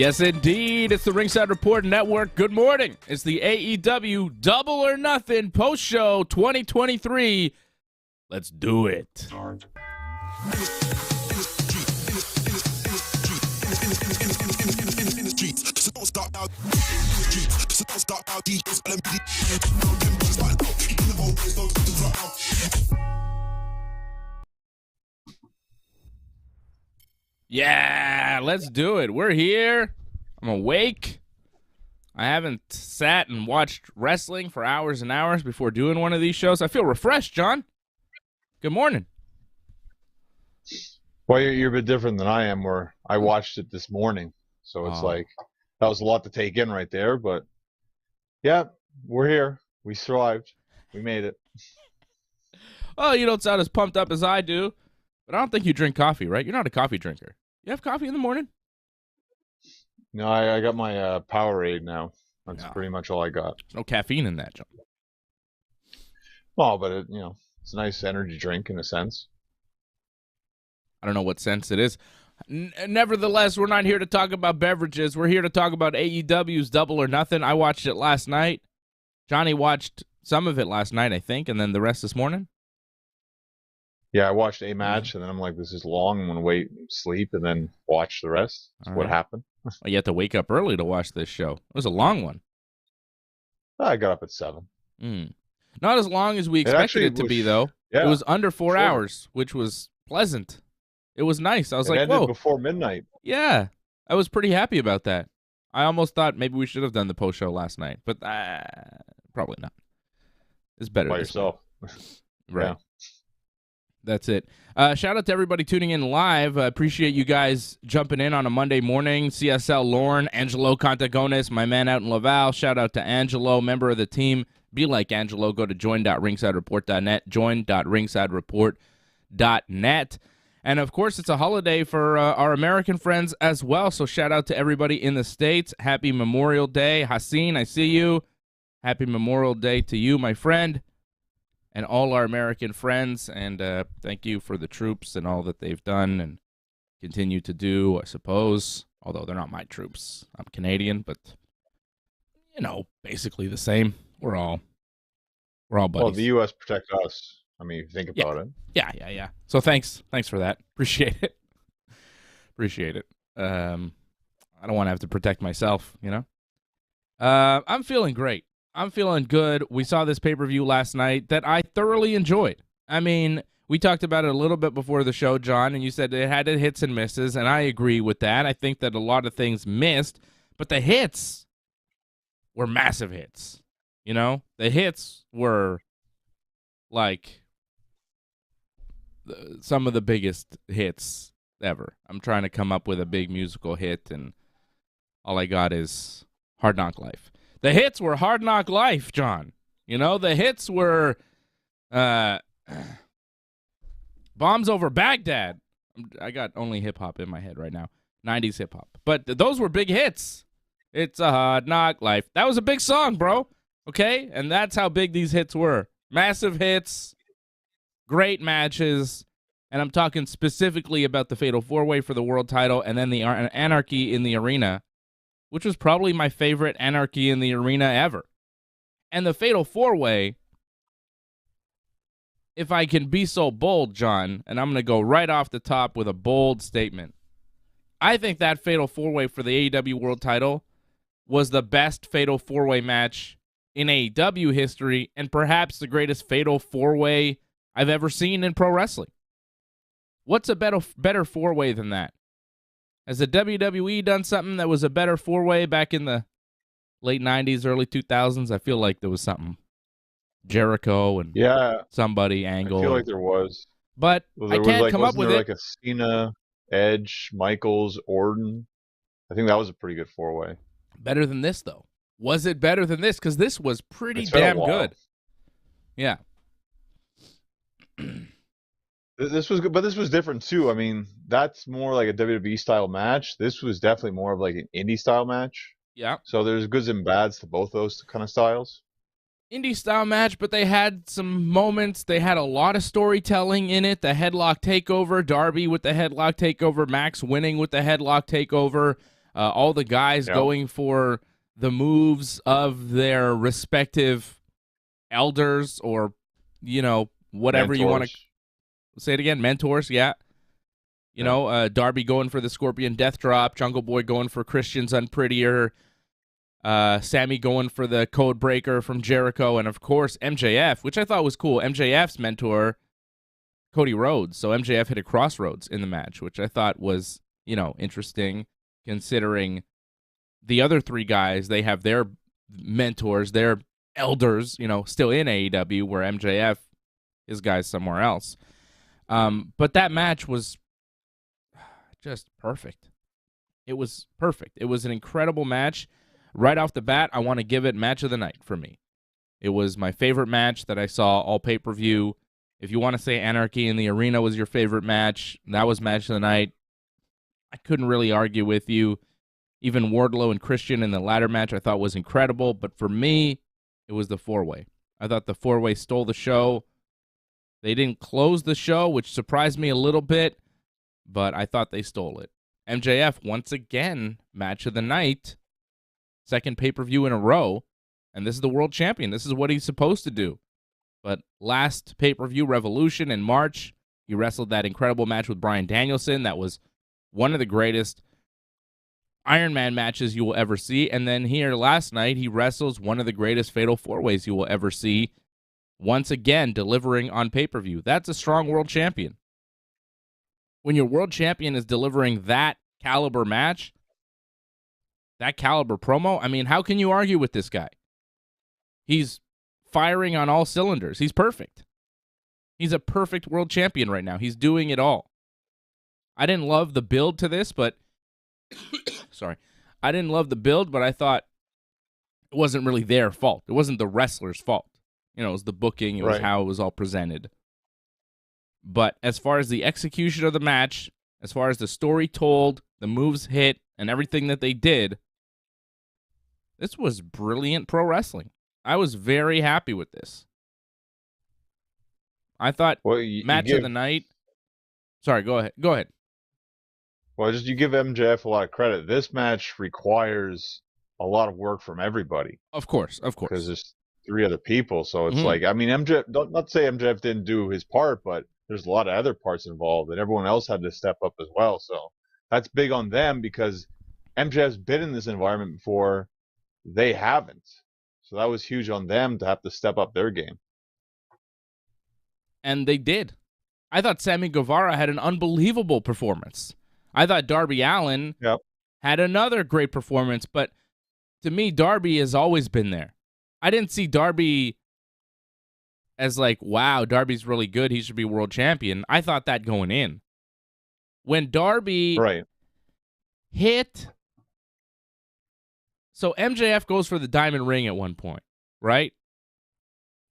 Yes, indeed. It's the Ringside Report Network. Good morning. It's the AEW Double or Nothing post-show 2023. Let's do it. Yeah, let's do it. We're here. I'm awake. I haven't sat and watched wrestling for hours and hours before doing one of these shows. I feel refreshed, John. Good morning. Well, you're a bit different than I am, where I watched it this morning. So it's like, that was a lot to take in right there. But, yeah, we're here. We survived. We made it. Oh, you don't sound as pumped up as I do. But I don't think you drink coffee, right? You're not a coffee drinker. You have coffee in the morning? No, I got my Powerade now. That's pretty much all I got. There's no caffeine in that, John. Well, but it's a nice energy drink in a sense. I don't know what sense it is. Nevertheless, we're not here to talk about beverages. We're here to talk about AEW's Double or Nothing. I watched it last night. Johnny watched some of it last night, I think, and then the rest this morning. Yeah, I watched a match, and then I'm like, this is long. I'm going to wait and sleep and then watch the rest. That's what happened. Well, you had to wake up early to watch this show. It was a long one. I got up at 7. Not as long as we expected it to be, though. Yeah, it was under 4 hours, which was pleasant. It was nice. I was like, ended whoa. Before midnight. Yeah, I was pretty happy about that. I almost thought maybe we should have done the post show last night, but probably not. It's better by yourself. Right. Yeah. That's it. Shout out to everybody tuning in live. I appreciate you guys jumping in on a Monday morning. CSL Lorne, Angelo Contagones, my man out in Laval. Shout out to Angelo, member of the team. Be like Angelo. Go to join.ringsidereport.net, join.ringsidereport.net. And, of course, it's a holiday for our American friends as well, so shout out to everybody in the States. Happy Memorial Day. Haseen, I see you. Happy Memorial Day to you, my friend, and all our American friends. And thank you for the troops and all that they've done and continue to do, I suppose, although they're not my troops. I'm Canadian, but, basically the same. We're all buddies. Well, the U.S. protects us. I mean, if you think about it. Yeah. So thanks for that. Appreciate it. I don't want to have to protect myself, I'm feeling great. I'm feeling good. We saw this pay-per-view last night that I thoroughly enjoyed. I mean, we talked about it a little bit before the show, John, and you said it had its hits and misses, and I agree with that. I think that a lot of things missed, but the hits were massive hits. The hits were like some of the biggest hits ever. I'm trying to come up with a big musical hit, and all I got is Hard Knock Life. The hits were Hard Knock Life, John. The hits were Bombs Over Baghdad. I got only hip-hop in my head right now. 90s hip-hop. But those were big hits. It's a Hard Knock Life. That was a big song, bro. Okay? And that's how big these hits were. Massive hits. Great matches, and I'm talking specifically about the Fatal 4-Way for the world title and then the Anarchy in the Arena, which was probably my favorite Anarchy in the Arena ever. And the Fatal 4-Way, if I can be so bold, John, and I'm going to go right off the top with a bold statement, I think that Fatal 4-Way for the AEW world title was the best Fatal 4-Way match in AEW history and perhaps the greatest Fatal 4-Way I've ever seen in pro wrestling. What's a better four-way than that? Has the WWE done something that was a better four-way back in the late 90s, early 2000s? I feel like there was something. Jericho and somebody, Angle. I feel like there was. But I can't come up with it. Like a Cena, Edge, Michaels, Orton. I think that was a pretty good four-way. Better than this, though. Was it better than this? Because this was pretty damn good. Yeah. This was good, but this was different too. I mean, that's more like a WWE style match. This was definitely more of like an indie style match. Yeah. So there's goods and bads to both those kind of styles. Indie style match, but they had some moments. They had a lot of storytelling in it. The headlock takeover, Darby with the headlock takeover, Max winning with the headlock takeover. all the guys going for the moves of their respective elders or, whatever you want to say it again, mentors, yeah. Darby going for the Scorpion Death Drop, Jungle Boy going for Christian's Unprettier, Sammy going for the Code Breaker from Jericho, and of course MJF, which I thought was cool. MJF's mentor, Cody Rhodes. So MJF hit a crossroads in the match, which I thought was, interesting considering the other three guys, they have their mentors, their elders, still in AEW, where MJF is guys somewhere else. But that match was just perfect. It was perfect. It was an incredible match. Right off the bat, I want to give it match of the night for me. It was my favorite match that I saw all pay-per-view. If you want to say Anarchy in the Arena was your favorite match, that was match of the night. I couldn't really argue with you. Even Wardlow and Christian in the ladder match I thought was incredible. But for me, it was the four-way. I thought the four-way stole the show. They didn't close the show, which surprised me a little bit, but I thought they stole it. MJF, once again, match of the night. Second pay-per-view in a row, and this is the world champion. This is what he's supposed to do. But last pay-per-view, Revolution, in March, he wrestled that incredible match with Bryan Danielson. That was one of the greatest Iron Man matches you will ever see. And then here last night, he wrestles one of the greatest Fatal 4-Ways you will ever see, once again delivering on pay-per-view. That's a strong world champion. When your world champion is delivering that caliber match, that caliber promo, I mean, how can you argue with this guy? He's firing on all cylinders. He's perfect. He's a perfect world champion right now. He's doing it all. I didn't love the build to this, but sorry. I didn't love the build, but I thought it wasn't really their fault. It wasn't the wrestler's fault. It was the booking. It was how it was all presented. But as far as the execution of the match, as far as the story told, the moves hit, and everything that they did, this was brilliant pro wrestling. I was very happy with this. I thought match of the night. Sorry, go ahead. Go ahead. Well, you give MJF a lot of credit. This match requires a lot of work from everybody. Of course. Because there's three other people, so it's MJF. Not to say MJF didn't do his part, but there's a lot of other parts involved, and everyone else had to step up as well. So that's big on them because MJF's been in this environment before. They haven't. So that was huge on them to have to step up their game. And they did. I thought Sammy Guevara had an unbelievable performance. I thought Darby Allin had another great performance, but to me, Darby has always been there. I didn't see Darby as wow, Darby's really good. He should be world champion. I thought that going in. When Darby hit... So MJF goes for the diamond ring at one point, right?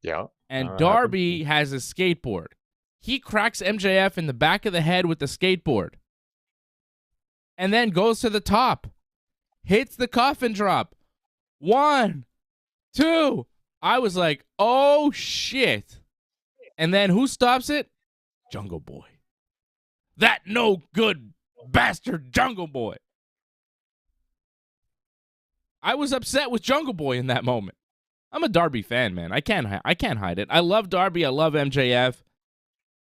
Yeah. And Darby has a skateboard. He cracks MJF in the back of the head with the skateboard. And then goes to the top. Hits the coffin drop. 1, 2. I was like, oh, shit. And then who stops it? Jungle Boy. That no good bastard Jungle Boy. I was upset with Jungle Boy in that moment. I'm a Darby fan, man. I can't hide it. I love Darby. I love MJF.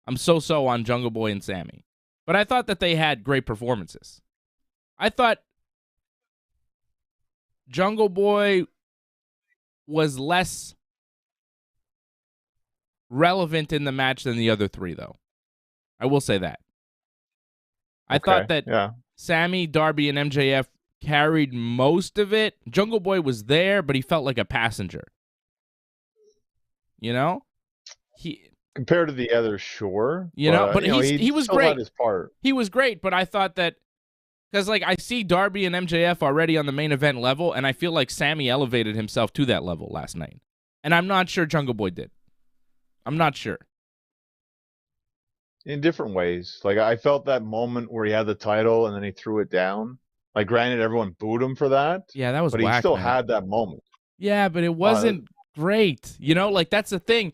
I'm so on Jungle Boy and Sammy. But I thought that they had great performances. I thought Jungle Boy was less relevant in the match than the other three, though. I will say that. I thought that Sammy, Darby, and MJF carried most of it. Jungle Boy was there, but he felt like a passenger. Compared to the others, sure. But he was great. Had his part. He was great, but I thought that because I see Darby and MJF already on the main event level, and I feel like Sammy elevated himself to that level last night. And I'm not sure Jungle Boy did. I'm not sure. In different ways. I felt that moment where he had the title and then he threw it down. Granted, everyone booed him for that. Yeah, that was but whack, he still man. had that moment. Yeah, but it wasn't great. That's the thing.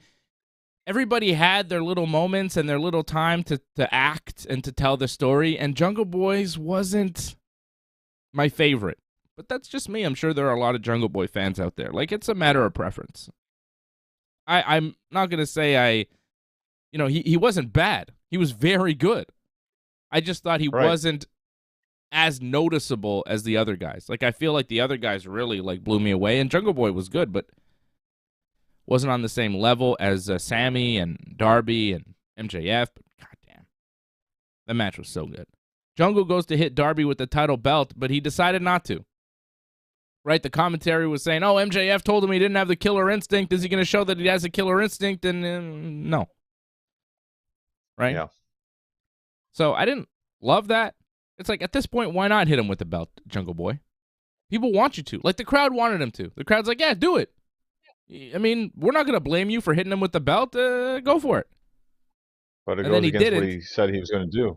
Everybody had their little moments and their little time to act and to tell the story, and Jungle Boy's wasn't my favorite. But that's just me. I'm sure there are a lot of Jungle Boy fans out there. Like, it's a matter of preference. I'm not going to say he wasn't bad. He was very good. I just thought he wasn't as noticeable as the other guys. Like, I feel like the other guys really, like, blew me away. And Jungle Boy was good, but wasn't on the same level as Sammy and Darby and MJF. But goddamn, the match was so good. Jungle goes to hit Darby with the title belt, but he decided not to. Right, the commentary was saying, oh, MJF told him he didn't have the killer instinct. Is he going to show that he has a killer instinct? And no. Right? Yeah. So I didn't love that. It's like, at this point, why not hit him with the belt, Jungle Boy? People want you to. Like, the crowd wanted him to. The crowd's like, yeah, do it. I mean, we're not going to blame you for hitting him with the belt. Go for it. But it goes against what he said he was going to do.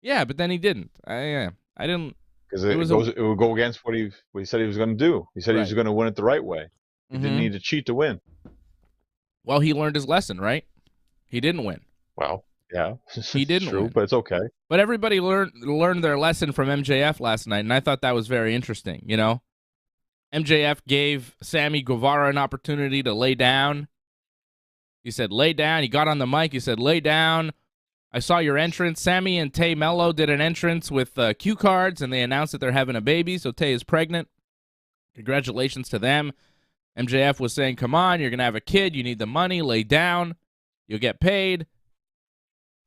Yeah, but then he didn't. I didn't. Because it would go against what he said he was going to do. He said he was going to win it the right way. He didn't need to cheat to win. Well, he learned his lesson, right? He didn't win. Well, yeah. He didn't True, win. but it's okay. But everybody learned their lesson from MJF last night, and I thought that was very interesting, you know? MJF gave Sammy Guevara an opportunity to lay down. He said, lay down. He got on the mic. He said, lay down. I saw your entrance. Sammy and Tay Mello did an entrance with cue cards, and they announced that they're having a baby, so Tay is pregnant. Congratulations to them. MJF was saying, come on, you're going to have a kid. You need the money. Lay down. You'll get paid.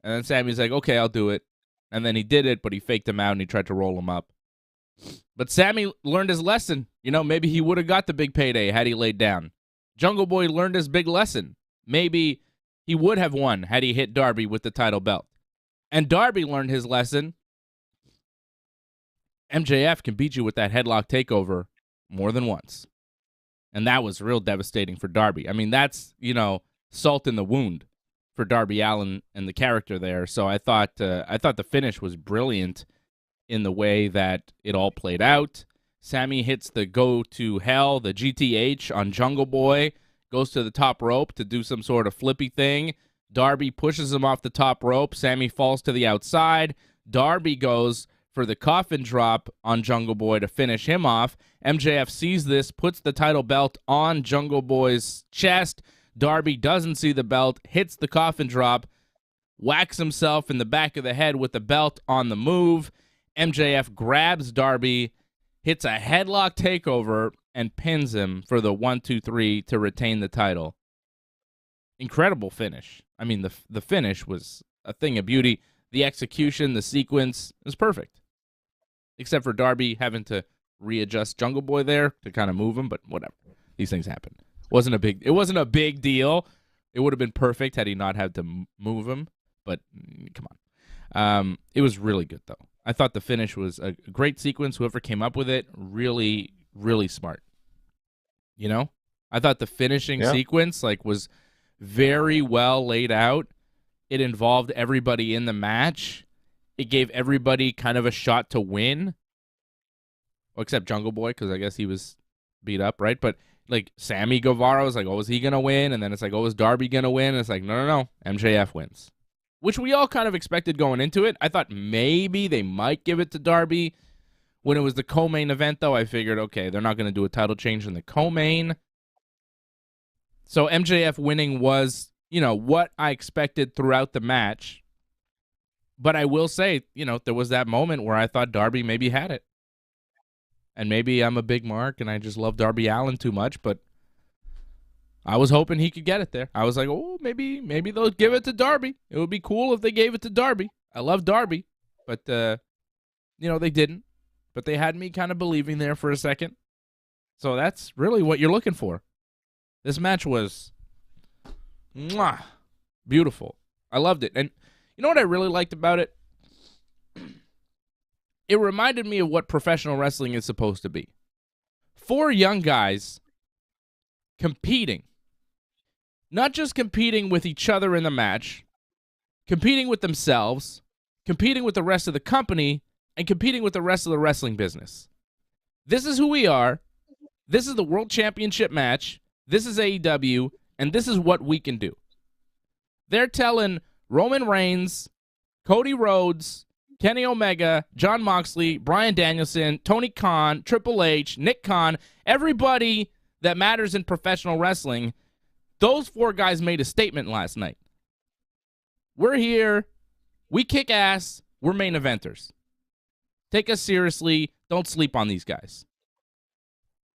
And then Sammy's like, okay, I'll do it. And then he did it, but he faked him out, and he tried to roll him up. But Sammy learned his lesson. You know, maybe he would have got the big payday had he laid down. Jungle Boy learned his big lesson. Maybe he would have won had he hit Darby with the title belt. And Darby learned his lesson. MJF can beat you with that headlock takeover more than once. And that was real devastating for Darby. I mean, that's, salt in the wound for Darby Allin and the character there. So I thought the finish was brilliant in the way that it all played out. Sammy hits the go to hell, the GTH on Jungle Boy, goes to the top rope to do some sort of flippy thing. Darby pushes him off the top rope. Sammy falls to the outside. Darby goes for the coffin drop on Jungle Boy to finish him off. MJF sees this, puts the title belt on Jungle Boy's chest. Darby doesn't see the belt, hits the coffin drop, whacks himself in the back of the head with the belt on the move. MJF grabs Darby, hits a headlock takeover, and pins him for the 1-2-3 to retain the title. Incredible finish. I mean, the finish was a thing of beauty. The execution, the sequence was perfect. Except for Darby having to readjust Jungle Boy there to kind of move him, but whatever. These things happen. It wasn't a big deal. It would have been perfect had he not had to move him, but come on. It was really good, though. I thought the finish was a great sequence. Whoever came up with it, really, really smart. I thought the finishing sequence was very well laid out. It involved everybody in the match. It gave everybody kind of a shot to win. Well, except Jungle Boy, because I guess he was beat up, right? But Sammy Guevara was like, oh, is he going to win? And then it's like, oh, is Darby going to win? And it's like, no. MJF wins. Which we all kind of expected going into it. I thought maybe they might give it to Darby. When it was the co-main event, though, I figured, okay, they're not going to do a title change in the co-main. So MJF winning was, what I expected throughout the match. But I will say, there was that moment where I thought Darby maybe had it. And maybe I'm a big mark and I just love Darby Allin too much, but I was hoping he could get it there. I was like, oh, maybe they'll give it to Darby. It would be cool if they gave it to Darby. I love Darby, but, they didn't. But they had me kind of believing there for a second. So that's really what you're looking for. This match was beautiful. I loved it. And you know what I really liked about it? It reminded me of what professional wrestling is supposed to be. 4 young guys competing. Not just competing with each other in the match, competing with themselves, competing with the rest of the company, and competing with the rest of the wrestling business. This is who we are. This is the World Championship match. This is AEW, and this is what we can do. They're telling Roman Reigns, Cody Rhodes, Kenny Omega, Jon Moxley, Bryan Danielson, Tony Khan, Triple H, Nick Khan, everybody that matters in professional wrestling, those 4 guys made a statement last night. We're here. We kick ass. We're main eventers. Take us seriously. Don't sleep on these guys.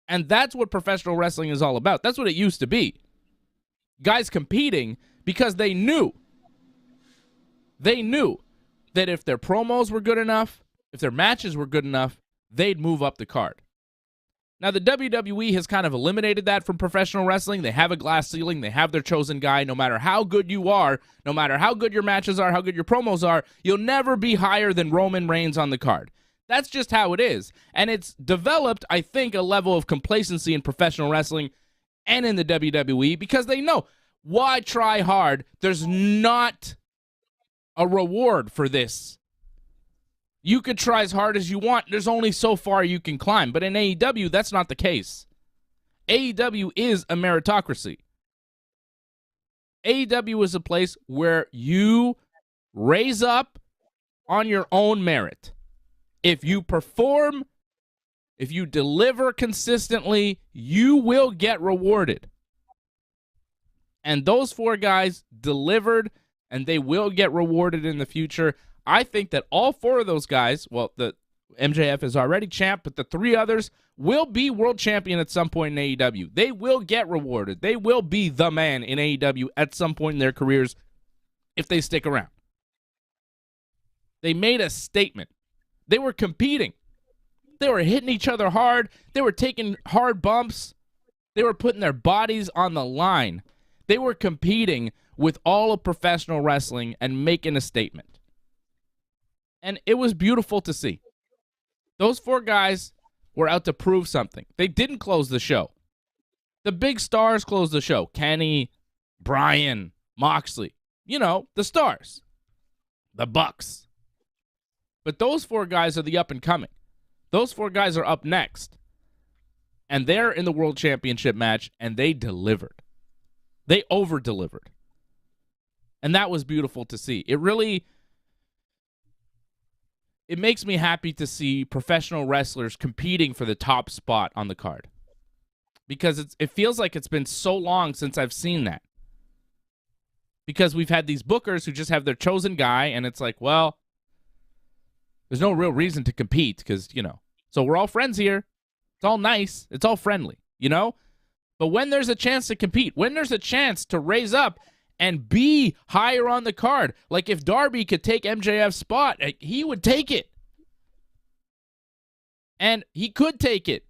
And that's what professional wrestling is all about. That's what it used to be. Guys competing because they knew that if their promos were good enough, if their matches were good enough, they'd move up the card. Now, the WWE has kind of eliminated that from professional wrestling. They have a glass ceiling. They have their chosen guy. No matter how good you are, no matter how good your matches are, how good your promos are, you'll never be higher than Roman Reigns on the card. That's just how it is. And it's developed, I think, a level of complacency in professional wrestling and in the WWE because they know, why try hard? There's not a reward for this. You could try as hard as you want. There's only so far you can climb. But in AEW, that's not the case. AEW is a meritocracy. AEW is a place where you raise up on your own merit. If you perform, if you deliver consistently, you will get rewarded. And those 4 guys delivered, and they will get rewarded in the future. I think that all 4 of those guys, well, the MJF is already champ, but the 3 others will be world champion at some point in AEW. They will get rewarded. They will be the man in AEW at some point in their careers if they stick around. They made a statement. They were competing. They were hitting each other hard. They were taking hard bumps. They were putting their bodies on the line. They were competing with all of professional wrestling and making a statement. And it was beautiful to see. Those 4 guys were out to prove something. They didn't close the show. The big stars closed the show. Kenny, Bryan, Moxley. You know, the stars. The Bucks. But those 4 guys are the up and coming. Those 4 guys are up next. And they're in the World Championship match, and they delivered. They over-delivered. And that was beautiful to see. It makes me happy to see professional wrestlers competing for the top spot on the card. Because it feels like it's been so long since I've seen that. Because we've had these bookers who just have their chosen guy, and it's like, well, there's no real reason to compete because, you know. So we're all friends here. It's all nice. It's all friendly, you know? But when there's a chance to compete, when there's a chance to raise up and be higher on the card, like if Darby could take MJF's spot, he would take it. And he could take it.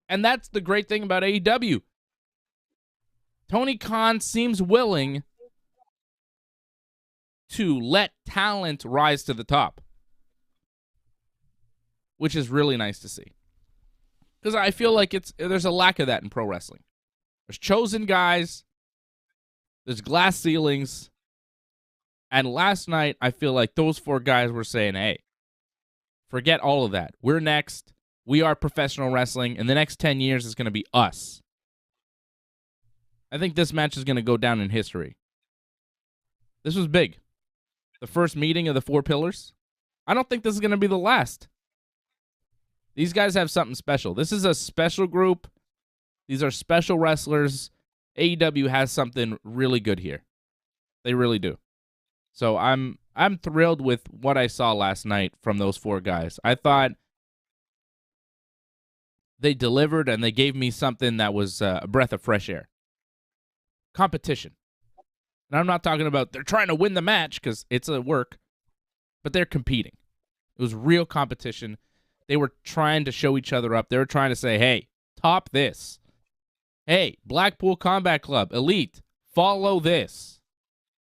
And that's the great thing about AEW. Tony Khan seems willing to let talent rise to the top, which is really nice to see. Because I feel like there's a lack of that in pro wrestling. There's chosen guys. There's glass ceilings. And last night, I feel like those 4 guys were saying, hey, forget all of that. We're next. We are professional wrestling. And the next 10 years is going to be us. I think this match is going to go down in history. This was big. The first meeting of the 4 pillars. I don't think this is going to be the last. These guys have something special. This is a special group. These are special wrestlers. AEW has something really good here. They really do. So I'm thrilled with what I saw last night from those 4 guys. I thought they delivered and they gave me something that was a breath of fresh air. Competition. And I'm not talking about they're trying to win the match because it's a work, but they're competing. It was real competition. They were trying to show each other up. They were trying to say, hey, top this. Hey, Blackpool Combat Club, Elite, follow this.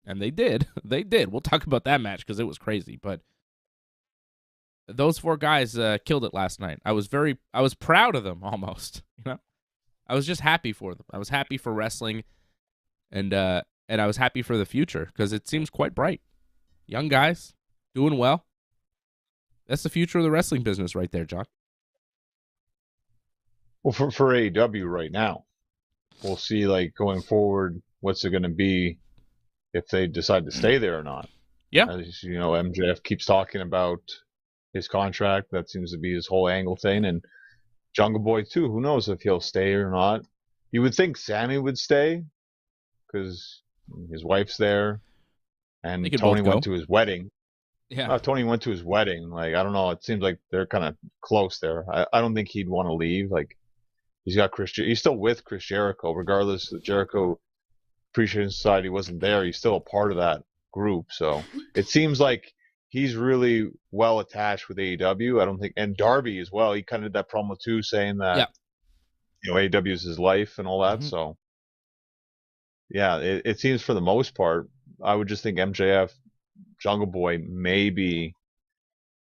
And they did. They did. We'll talk about that match because it was crazy. But those 4 guys killed it last night. I was proud of them almost. You know, I was just happy for them. I was happy for wrestling, and I was happy for the future because it seems quite bright. Young guys doing well. That's the future of the wrestling business right there, John. Well, for AEW right now, we'll see, like, going forward, what's it going to be if they decide to stay there or not. Yeah. As you know, MJF keeps talking about his contract. That seems to be his whole angle thing. And Jungle Boy too. Who knows if he'll stay or not? You would think Sammy would stay because his wife's there, They and could Tony both went go. to his wedding. Yeah. Tony went to his wedding. Like, I don't know. It seems like they're kind of close there. I don't think he'd want to leave. Like, he's got he's still with Chris Jericho, regardless the Jericho Appreciation Society wasn't there. He's still a part of that group. So it seems like he's really well attached with AEW. I don't think, and Darby as well. He kind of did that promo too, saying that, AEW is his life and all that. Mm-hmm. So yeah, it seems for the most part, I would just think MJF, Jungle Boy, maybe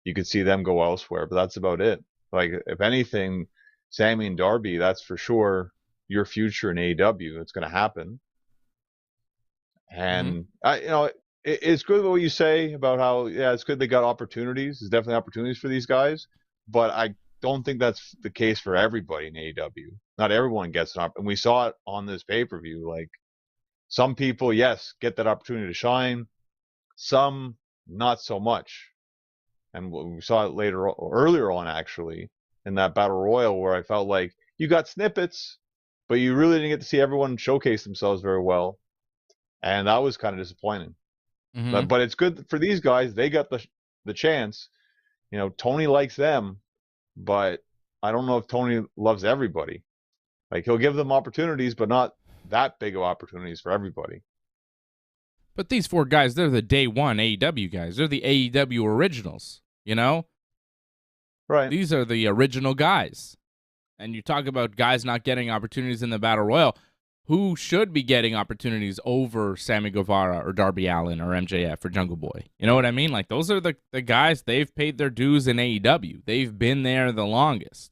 you could see them go elsewhere, but that's about it. Like, if anything, Sammy and Darby, that's for sure your future in AEW. It's going to happen. And it's good what you say about how, it's good they got opportunities. There's definitely opportunities for these guys, but I don't think that's the case for everybody in AEW. Not everyone gets an opportunity. And we saw it on this pay-per-view. Like, some people, yes, get that opportunity to shine. Some, not so much. And we saw it earlier on, actually, in that Battle Royal, where I felt like you got snippets, but you really didn't get to see everyone showcase themselves very well. And that was kind of disappointing. Mm-hmm. But it's good for these guys. They got the chance. Tony likes them, but I don't know if Tony loves everybody. Like, he'll give them opportunities, but not that big of opportunities for everybody. But these 4 guys, they're the day one AEW guys. They're the AEW originals, Right. These are the original guys. And you talk about guys not getting opportunities in the Battle Royal. Who should be getting opportunities over Sammy Guevara or Darby Allin or MJF or Jungle Boy? You know what I mean? Like, those are the guys, they've paid their dues in AEW. They've been there the longest.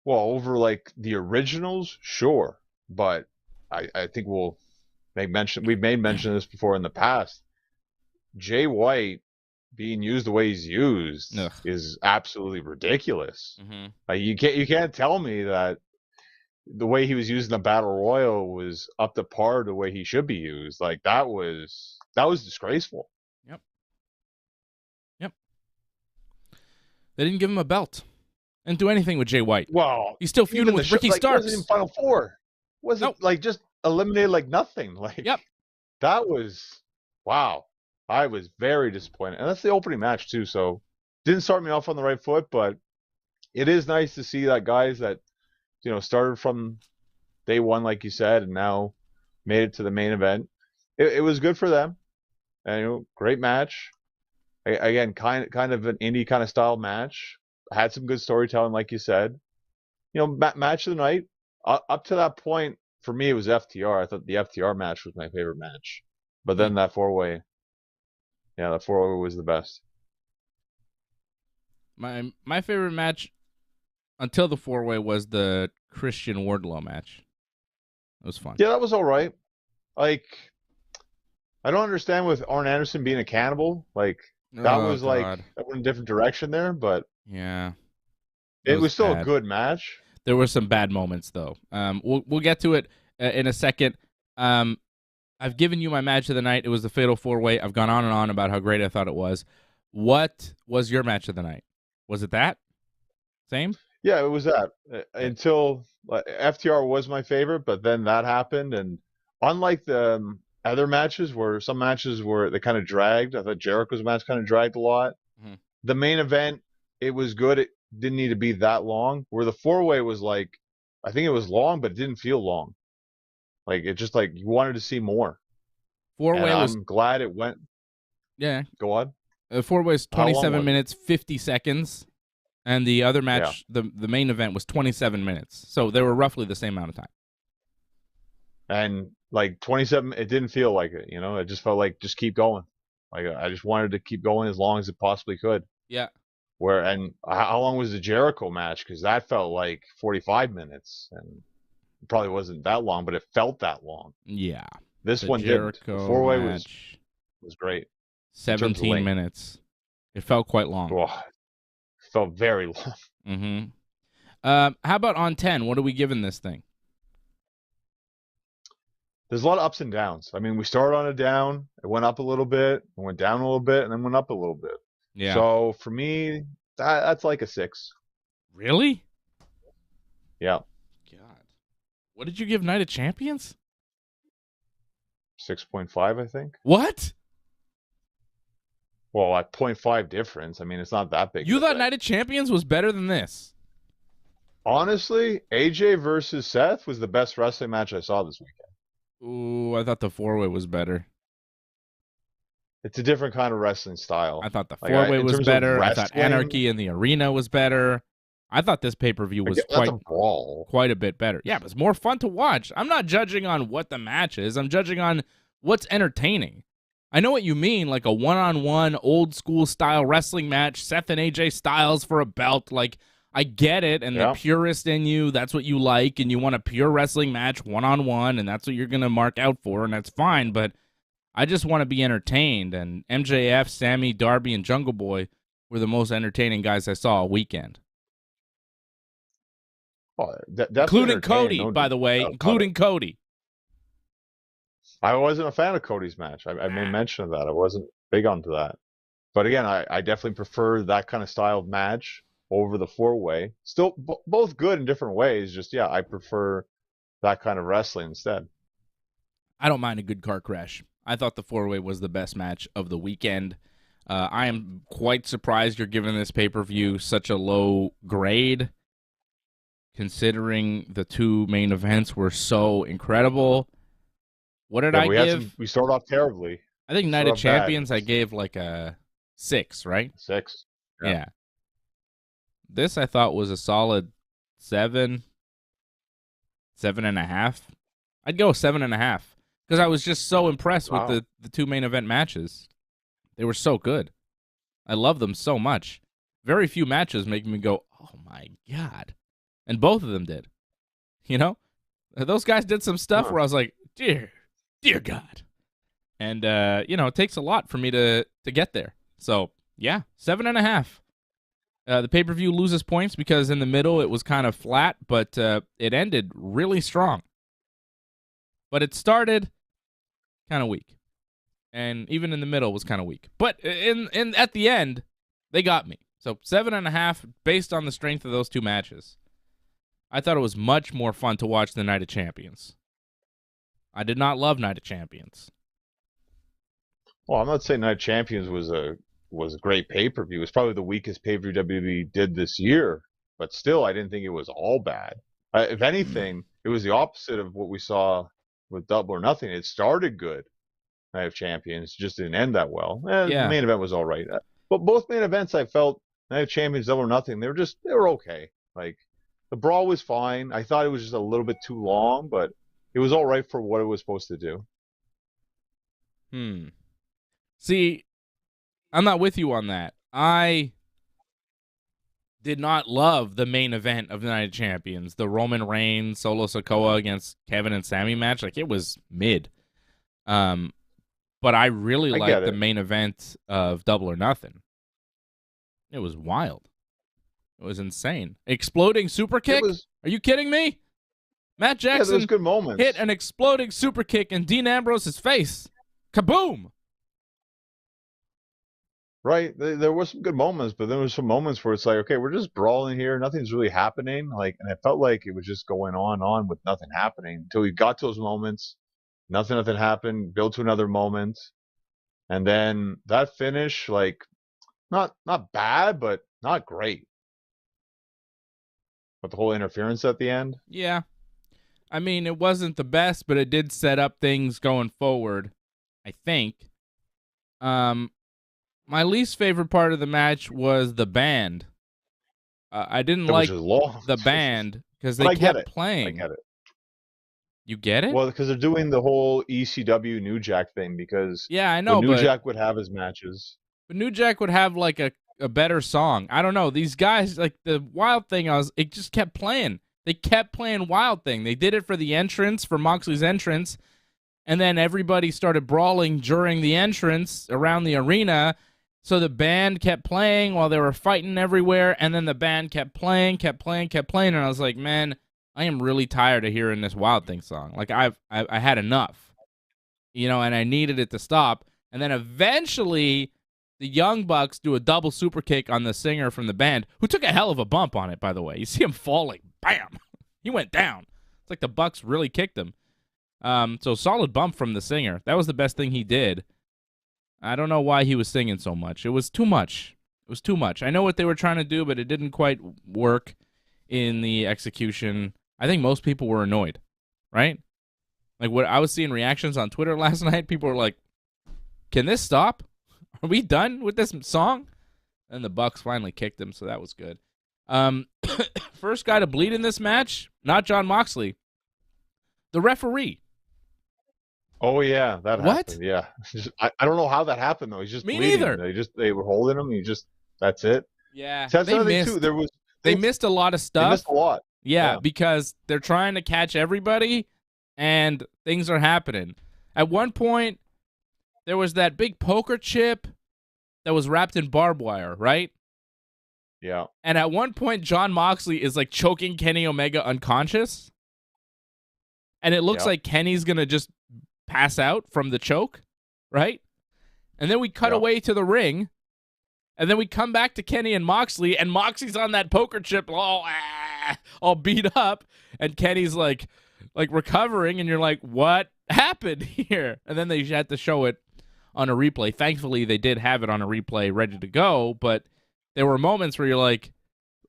Well, over, like, the originals, sure. But I think we've made mention of this before in the past. Jay White being used the way he's used is absolutely ridiculous. Mm-hmm. Like, you can't tell me that the way he was used in the Battle Royal was up to par the way he should be used. Like, that was disgraceful. Yep. They didn't give him a belt. Didn't do anything with Jay White. Well, he's still feuding with Ricky Starks. Wasn't in Final Four. Wasn't like just eliminated like nothing. Like, that was wow. I was very disappointed, and that's the opening match too. So didn't start me off on the right foot, but it is nice to see that guys that started from day one, like you said, and now made it to the main event. It was good for them, and great match. Again, kind of an indie kind of style match. Had some good storytelling, like you said. Match of the night. Up to that point, for me, it was FTR. I thought the FTR match was my favorite match, but then that 4-way, that 4-way was the best. My favorite match until the 4-way was the Christian Wardlow match. It was fun. Yeah, that was all right. Like, I don't understand with Arn Anderson being a cannibal. Like, that was like that went a different direction there, but yeah, it was still a good match. There were some bad moments though. We'll get to it in a second. I've given you my match of the night. It was the Fatal 4-way. I've gone on and on about how great I thought it was. What was your match of the night? Was it that? Same? Yeah, it was that. Until FTR was my favorite, but then that happened, and unlike the other matches where some matches were they kind of dragged, I thought Jericho's match kind of dragged a lot. Mm-hmm. The main event, it was good. It didn't need to be that long. Where the 4-way was like, I think it was long, but it didn't feel long. Like, it just like you wanted to see more. 4-way was. I'm glad it went. Yeah. Go on. The 4-way was 27 minutes, 50 seconds. And the other match, the main event, was 27 minutes. So they were roughly the same amount of time. And like 27, it didn't feel like it. It just felt like just keep going. Like, I just wanted to keep going as long as it possibly could. Yeah. And how long was the Jericho match? Because that felt like 45 minutes, and it probably wasn't that long, but it felt that long. Yeah. This one didn't. The 4-way was great. 17 minutes. It felt quite long. Oh, it felt very long. Mm-hmm. How about on 10? What are we giving this thing? there's a lot of ups and downs. I mean, we started on a down, it went up a little bit, it went down a little bit, and then went up a little bit. Yeah. So for me, that's like a 6. Really? Yeah. God. What did you give Night of Champions? 6.5, I think. What? Well, at 0.5 difference. I mean, it's not that big. You thought Night of Champions was better than this? Honestly, AJ versus Seth was the best wrestling match I saw this weekend. Ooh, I thought the 4-way was better. It's a different kind of wrestling style. I thought the 4-way was better. I thought Anarchy in the Arena was better. I thought this pay-per-view was quite a bit better. Yeah, it was more fun to watch. I'm not judging on what the match is. I'm judging on what's entertaining. I know what you mean, like a one-on-one, old-school style wrestling match, Seth and AJ Styles for a belt. Like, I get it, and the purist in you, that's what you like, and you want a pure wrestling match one-on-one, and that's what you're going to mark out for, and that's fine, but I just want to be entertained, and MJF, Sammy, Darby, and Jungle Boy were the most entertaining guys I saw all weekend. Oh, including Cody, by the way, including Cody. I wasn't a fan of Cody's match. I made mention of that. I wasn't big onto that. But again, I definitely prefer that kind of style of match over the 4-way. Still, both good in different ways. Just, I prefer that kind of wrestling instead. I don't mind a good car crash. I thought the 4-way was the best match of the weekend. I am quite surprised you're giving this pay-per-view such a low grade, considering the two main events were so incredible. What did I give? We started off terribly. I think Night of Champions I gave like a 6, right? 6. Yeah. This I thought was a solid 7, 7.5. I'd go 7.5 because I was just so impressed with the two main event matches. They were so good. I love them so much. Very few matches make me go, oh my God. And both of them did. You know? Those guys did some stuff where I was like, dear God. And, it takes a lot for me to get there. So, 7.5. The pay-per-view loses points because in the middle it was kind of flat, but it ended really strong. But it started kind of weak. And even in the middle was kind of weak. But at the end, they got me. So 7.5 based on the strength of those two matches. I thought it was much more fun to watch than Night of Champions. I did not love Night of Champions. Well, I'm not saying Night of Champions was a great pay-per-view. It was probably the weakest pay-per-view WWE did this year. But still, I didn't think it was all bad. If anything, it was the opposite of what we saw with Double or Nothing. It started good, Night of Champions, just didn't end that well. The main event was all right. But both main events, I felt, Night of Champions, Double or Nothing, they were okay. Like, the brawl was fine. I thought it was just a little bit too long, but it was all right for what it was supposed to do. See, I'm not with you on that. I did not love the main event of the Night of Champions, the Roman Reigns, Solo Sikoa against Kevin and Sammy match. Like, it was mid. But I really liked the main event of Double or Nothing. It was wild. It was insane. Exploding super kick? Are you kidding me? Matt Jackson good moments. Hit an exploding super kick in Dean Ambrose's face. Kaboom! Right. There were some good moments, but there were some moments where it's like, okay, we're just brawling here. Nothing's really happening. Like, and it felt like it was just going on with nothing happening until we got to those moments. Nothing happened. Built to another moment. And then that finish, like, not bad, but not great. But the whole interference at the end. Yeah. I mean, it wasn't the best, but it did set up things going forward, I think. My least favorite part of the match was the band. I didn't like the band because they kept playing. I get it. You get it? Well, because they're doing the whole ECW New Jack thing because I know, New Jack would have his matches. But New Jack would have like a better song. I don't know. These guys, like the Wild Thing, it just kept playing. They kept playing Wild Thing. They did it for the entrance, for Moxley's entrance, and then everybody started brawling during the entrance around the arena. So the band kept playing while they were fighting everywhere, and then the band kept playing, and I was like, man, I am really tired of hearing this Wild Thing song. Like I had enough, and I needed it to stop. And then eventually, the Young Bucks do a double super kick on the singer from the band, who took a hell of a bump on it. By the way, you see him falling, bam, he went down. It's like the Bucks really kicked him. So solid bump from the singer. That was the best thing he did. I don't know why he was singing so much. It was too much. It was too much. I know what they were trying to do, but it didn't quite work in the execution. I think most people were annoyed, right? Like what I was seeing reactions on Twitter last night, people were like, "Can this stop? Are we done with this song?" And the Bucks finally kicked him, so that was good. First guy to bleed in this match, not Jon Moxley, the referee. Oh yeah, that happened. Yeah, I don't know how that happened though. He's just bleeding. Neither. They were holding him. That's it. Yeah, so that's another thing too. They missed a lot of stuff. They missed a lot. Yeah, because they're trying to catch everybody, and things are happening. At one point, there was that big poker chip that was wrapped in barbed wire, right? Yeah. And at one point, Jon Moxley is like choking Kenny Omega unconscious, and it looks like Kenny's gonna just pass out from the choke, right? And then we cut away to the ring, and then we come back to Kenny and Moxley's on that poker chip all beat up, and Kenny's like recovering, and you're like, what happened here? And then they had to show it on a replay. Thankfully, they did have it on a replay ready to go, but there were moments where you're like,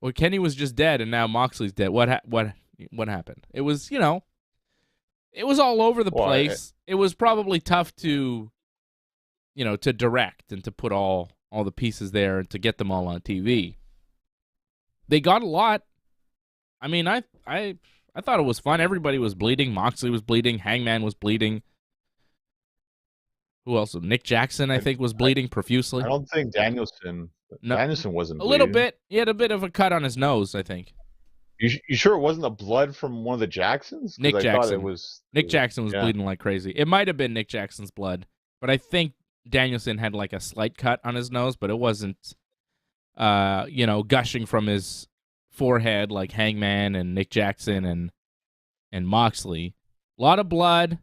well, Kenny was just dead, and now Moxley's dead. What happened? It was, it was all over the place. It was probably tough to, to direct and to put all the pieces there and to get them all on TV. They got a lot. I mean, I thought it was fun. Everybody was bleeding. Moxley was bleeding. Hangman was bleeding. Who else? Nick Jackson, I think, was bleeding profusely. I don't think Danielson wasn't bleeding. A little bit. He had a bit of a cut on his nose, I think. You sure it wasn't the blood from one of the Jacksons? Nick Jackson. Nick Jackson was yeah. bleeding like crazy. It might have been Nick Jackson's blood, but I think Danielson had like a slight cut on his nose, but it wasn't, gushing from his forehead like Hangman and Nick Jackson and Moxley. A lot of blood,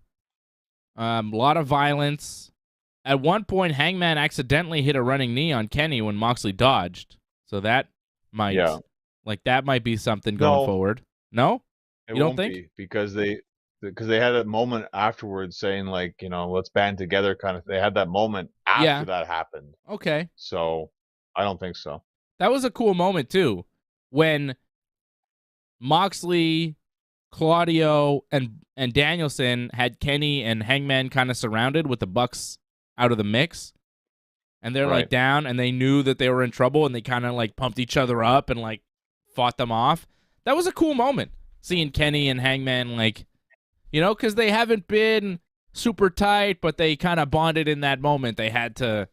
a lot of violence. At one point, Hangman accidentally hit a running knee on Kenny when Moxley dodged, so that might. Yeah. Like, that might be something going forward. No? You don't think? Because they had a moment afterwards saying, like, let's band together kind of. They had that moment after that happened. Okay. So, I don't think so. That was a cool moment, too. When Moxley, Claudio, and Danielson had Kenny and Hangman kind of surrounded with the Bucks out of the mix. And they're, like, down, and they knew that they were in trouble, and they kind of, like, pumped each other up and, like, fought them off. That was a cool moment, seeing Kenny and Hangman, like, because they haven't been super tight, but they kind of bonded in that moment. They had to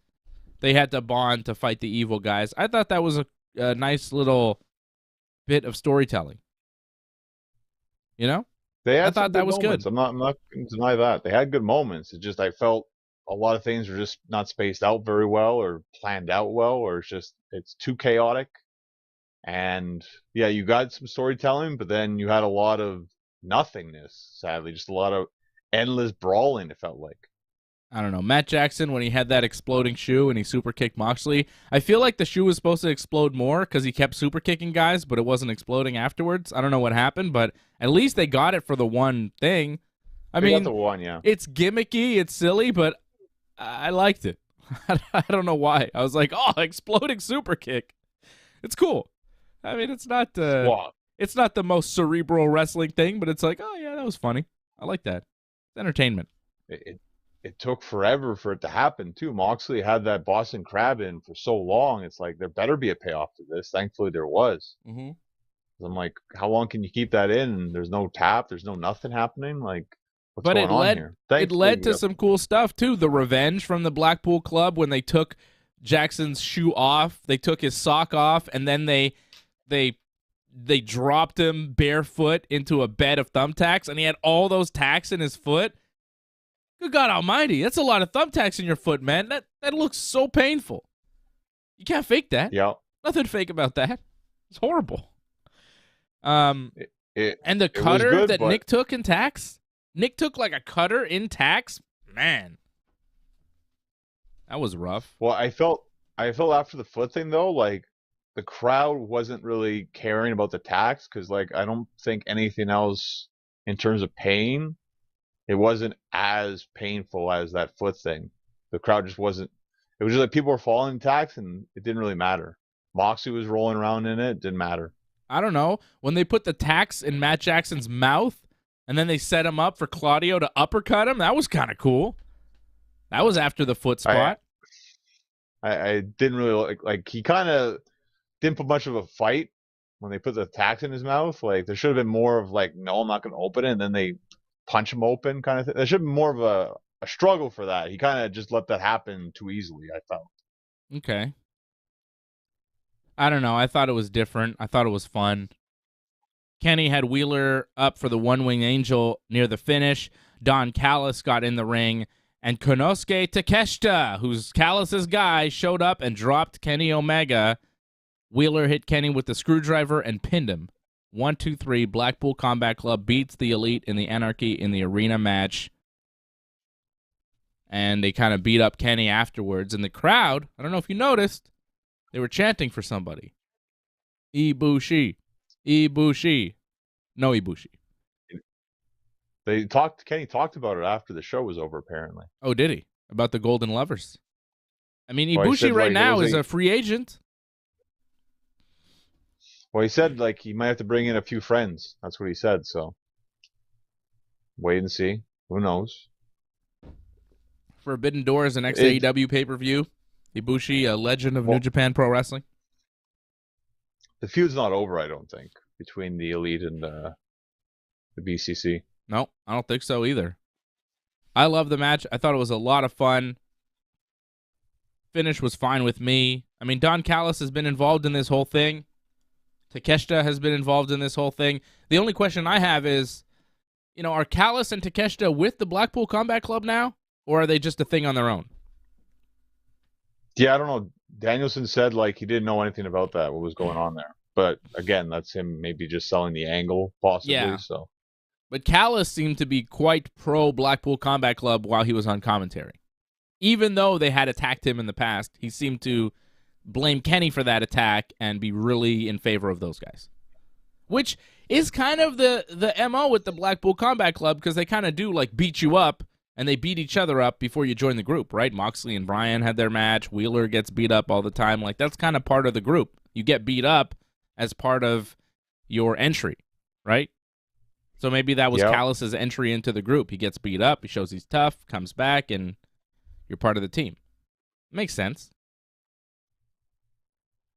bond to fight the evil guys. I thought that was a nice little bit of storytelling. I thought that was good. I'm not going to deny that. They had good moments. It's just I felt a lot of things were just not spaced out very well or planned out well, or it's too chaotic. And yeah, you got some storytelling, but then you had a lot of nothingness, sadly. Just a lot of endless brawling, it felt like. I don't know. Matt Jackson, when he had that exploding shoe and he super kicked Moxley, I feel like the shoe was supposed to explode more because he kept super kicking guys, but it wasn't exploding afterwards. I don't know what happened, but at least they got it for the one thing. I mean, got the one, yeah. It's gimmicky, it's silly, but I liked it. I don't know why. I was like, oh, exploding super kick. It's cool. I mean, it's not the most cerebral wrestling thing, but it's like, oh yeah, that was funny. I like that. It's entertainment. It took forever for it to happen too. Moxley had that Boston Crab in for so long. It's like there better be a payoff to this. Thankfully, there was. Mm-hmm. I'm like, how long can you keep that in? There's no tap. There's no nothing happening. Like, what's going on here? It led to some cool stuff too. The revenge from the Blackpool Club when they took Jackson's shoe off, they took his sock off, and then they dropped him barefoot into a bed of thumbtacks, and he had all those tacks in his foot. Good God Almighty, that's a lot of thumbtacks in your foot, man. That looks so painful. You can't fake that. Yeah, nothing fake about that. It's horrible. It And the it was cutter good, that but Nick took in tax? Nick took like a cutter in tax? Man. That was rough. well, I felt after the foot thing though, like the crowd wasn't really caring about the tax because like I don't think anything else in terms of pain, it wasn't as painful as that foot thing. The crowd just wasn't. It was just like people were falling in tax and it didn't really matter. Moxley was rolling around in it, didn't matter. I don't know. When they put the tax in Matt Jackson's mouth and then they set him up for Claudio to uppercut him, that was kind of cool. That was after the foot spot. I didn't really like he kind of didn't put much of a fight when they put the tax in his mouth. Like there should have been more of like, no, I'm not going to open it, and then they punch him open kind of thing. There should have been more of a struggle for that. He kind of just let that happen too easily, I felt. Okay. I don't know. I thought it was different. I thought it was fun. Kenny had Wheeler up for the one-wing angel near the finish. Don Callis got in the ring. And Konosuke Takeshita, who's Callis' guy, showed up and dropped Kenny Omega. Wheeler hit Kenny with the screwdriver and pinned him. 1, 2, 3, Blackpool Combat Club beats the Elite in the Anarchy in the arena match. And they kind of beat up Kenny afterwards. And the crowd, I don't know if you noticed, they were chanting for somebody. Ibushi. Ibushi. No Ibushi. Kenny talked about it after the show was over, apparently. Oh, did he? About the Golden Lovers. I mean, Well, he Ibushi said, right like, now is a free agent. Well, he said like he might have to bring in a few friends. That's what he said. So wait and see. Who knows? Forbidden Door is the next AEW pay-per-view. Ibushi, a legend of New Japan Pro Wrestling. The feud's not over, I don't think, between the Elite and the BCC. No, I don't think so either. I love the match. I thought it was a lot of fun. Finish was fine with me. I mean, Don Callis has been involved in this whole thing. Takeshita has been involved in this whole thing. The only question I have is, are Callis and Takeshita with the Blackpool Combat Club now? Or are they just a thing on their own? Yeah, I don't know. Danielson said like he didn't know anything about that, what was going on there. But again, that's him maybe just selling the angle, possibly. Yeah. So. But Callis seemed to be quite pro Blackpool Combat Club while he was on commentary. Even though they had attacked him in the past, he seemed to blame Kenny for that attack and be really in favor of those guys. Which is kind of the MO with the Blackpool Combat Club, because they kind of do like beat you up and they beat each other up before you join the group, right? Moxley and Bryan had their match. Wheeler gets beat up all the time. Like that's kind of part of the group. You get beat up as part of your entry, right? So maybe that was Callis' entry into the group. He gets beat up, he shows he's tough, comes back, and you're part of the team. Makes sense.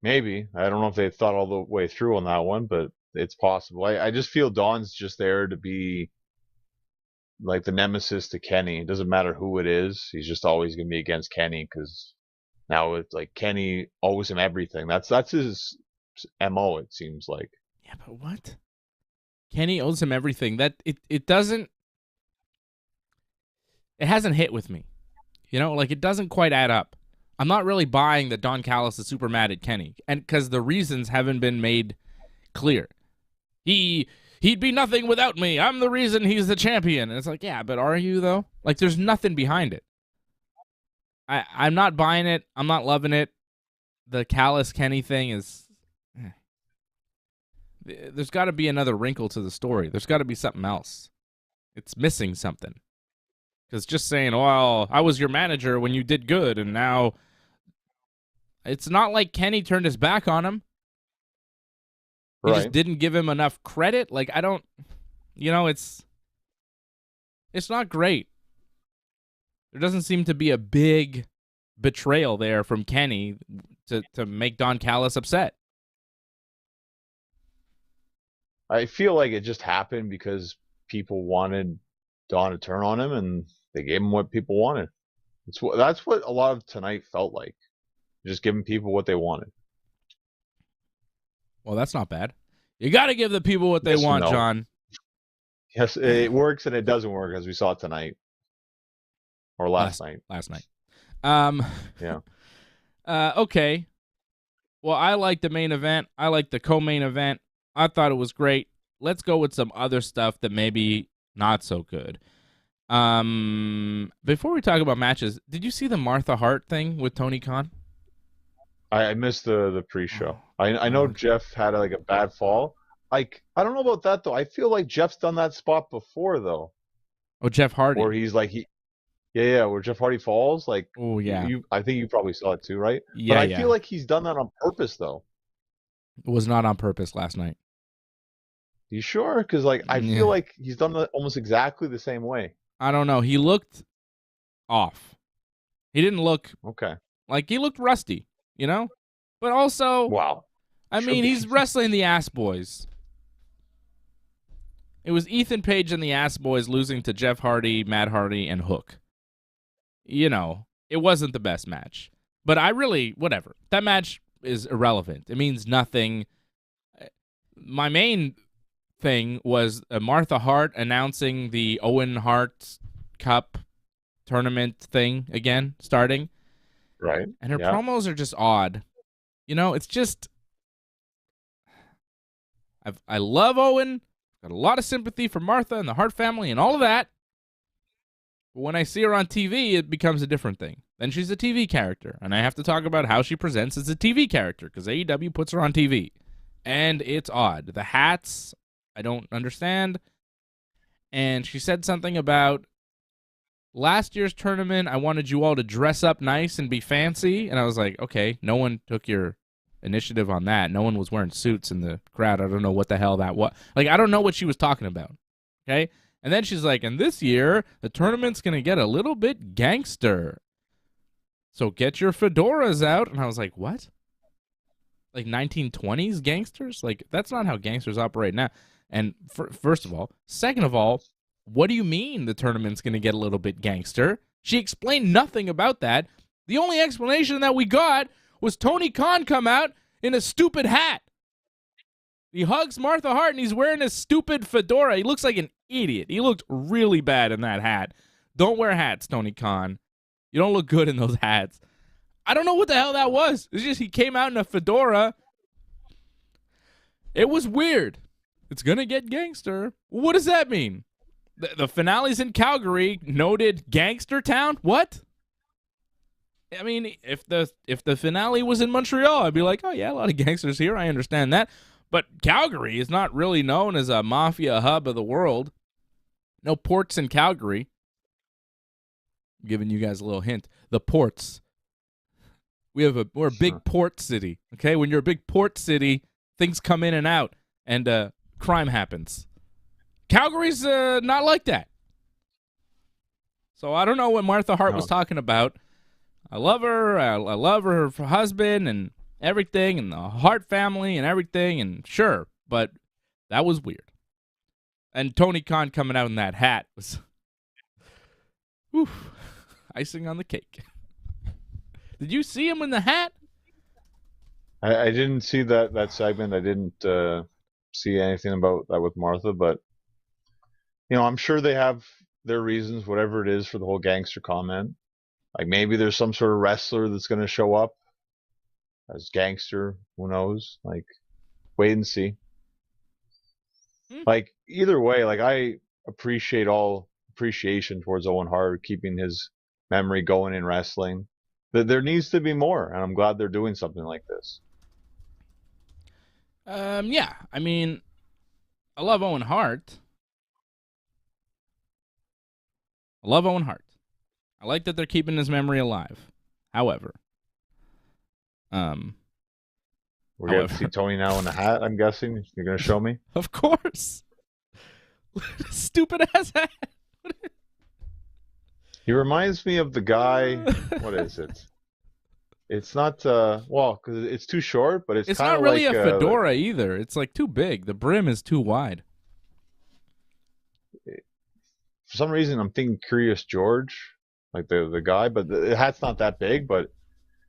Maybe. I don't know if they thought all the way through on that one, but it's possible. I just feel Don's just there to be like the nemesis to Kenny. It doesn't matter who it is. He's just always going to be against Kenny because now it's like Kenny owes him everything. That's his MO, it seems like. Yeah, but what? Kenny owes him everything. That it doesn't. It hasn't hit with me, like it doesn't quite add up. I'm not really buying that Don Callis is super mad at Kenny, and because the reasons haven't been made clear. He'd be nothing without me. I'm the reason he's the champion. And it's like, yeah, but are you though? Like, there's nothing behind it. I'm not buying it. I'm not loving it. The Callis Kenny thing is. There's got to be another wrinkle to the story. There's got to be something else. It's missing something. Because just saying, well, I was your manager when you did good, and now it's not like Kenny turned his back on him. He just didn't give him enough credit. Like, I don't, it's not great. There doesn't seem to be a big betrayal there from Kenny to make Don Callis upset. I feel like it just happened because people wanted Don to turn on him, and they gave him what people wanted. That's what a lot of tonight felt like. Just giving people what they wanted. Well, that's not bad. You got to give the people what they want, John. Yes, it works and it doesn't work, as we saw tonight. Or last night. Last night. Yeah. Okay. Well, I liked the main event. I liked the co-main event. I thought it was great. let's go with some other stuff that maybe not so good. Before we talk about matches, did you see the Martha Hart thing with Tony Khan? I missed the pre-show. I know Jeff had like a bad fall. Like, I don't know about that though. I feel like Jeff's done that spot before though, Oh, Jeff Hardy. where he's like where Jeff Hardy falls. Like, Oh, yeah. I think you probably saw it too, right? Yeah, But I yeah. feel like he's done that on purpose though. It was not on purpose last night. You sure? Because like I Yeah. feel like he's done that almost exactly the same way. I don't know. He looked off. He didn't look Okay. like he looked rusty, you know? But also, Wow. I mean, he's wrestling the Ass Boys. It was Ethan Page and the Ass Boys losing to Jeff Hardy, Matt Hardy, and Hook. You know, it wasn't the best match. But whatever. That match is irrelevant. It means nothing. My main thing was Martha Hart announcing the Owen Hart Cup tournament thing again, starting. Right. And her promos are just odd. You know, it's just... I love Owen. Got a lot of sympathy for Martha and the Hart family and all of that. But when I see her on TV, it becomes a different thing. Then she's a TV character, and I have to talk about how she presents as a TV character, because AEW puts her on TV. And it's odd. The hats, I don't understand. And she said something about last year's tournament, I wanted you all to dress up nice and be fancy. And I was like, okay, no one took your initiative on that. No one was wearing suits in the crowd. I don't know what the hell that was. Like, I don't know what she was talking about. Okay? And then she's like, and this year, the tournament's going to get a little bit gangster. So get your fedoras out. And I was like, what? Like 1920s gangsters? Like, that's not how gangsters operate now. And first of all. Second of all, what do you mean the tournament's going to get a little bit gangster? She explained nothing about that. The only explanation that we got was Tony Khan come out in a stupid hat. He hugs Martha Hart, and he's wearing a stupid fedora. He looks like an idiot. He looked really bad in that hat. Don't wear hats, Tony Khan. You don't look good in those hats. I don't know what the hell that was. It's just he came out in a fedora. It was weird. It's going to get gangster. What does that mean? The finale's in Calgary, noted gangster town? What? I mean, if the finale was in Montreal, I'd be like, oh, yeah, a lot of gangsters here. I understand that. But Calgary is not really known as a mafia hub of the world. No ports in Calgary. I'm giving you guys a little hint. The ports. We're a big port city. Okay, when you're a big port city, things come in and out, and crime happens. Calgary's not like that. So I don't know what Martha Hart was talking about. I love her. I love her husband and everything, and the Hart family and everything, and sure, but that was weird. And Tony Khan coming out in that hat was icing on the cake. Did you see him in the hat? I didn't see that segment. I didn't see anything about that with Martha, but you know, I'm sure they have their reasons, whatever it is, for the whole gangster comment. Like maybe there's some sort of wrestler that's going to show up as gangster. Who knows? Like, wait and see. Like, either way, like, I appreciate all appreciation towards Owen Hart, keeping his memory going in wrestling. There needs to be more, and I'm glad they're doing something like this. Yeah. I mean, I love Owen Hart. I like that they're keeping his memory alive. However, we're going to see Tony now in the hat, I'm guessing. You're going to show me? Of course. Stupid ass hat. He reminds me of the guy. What is it? It's not, well, because it's too short, but it's kind of not really like, a fedora either. It's like too big. The brim is too wide. For some reason, I'm thinking Curious George, like the guy, but the hat's not that big, but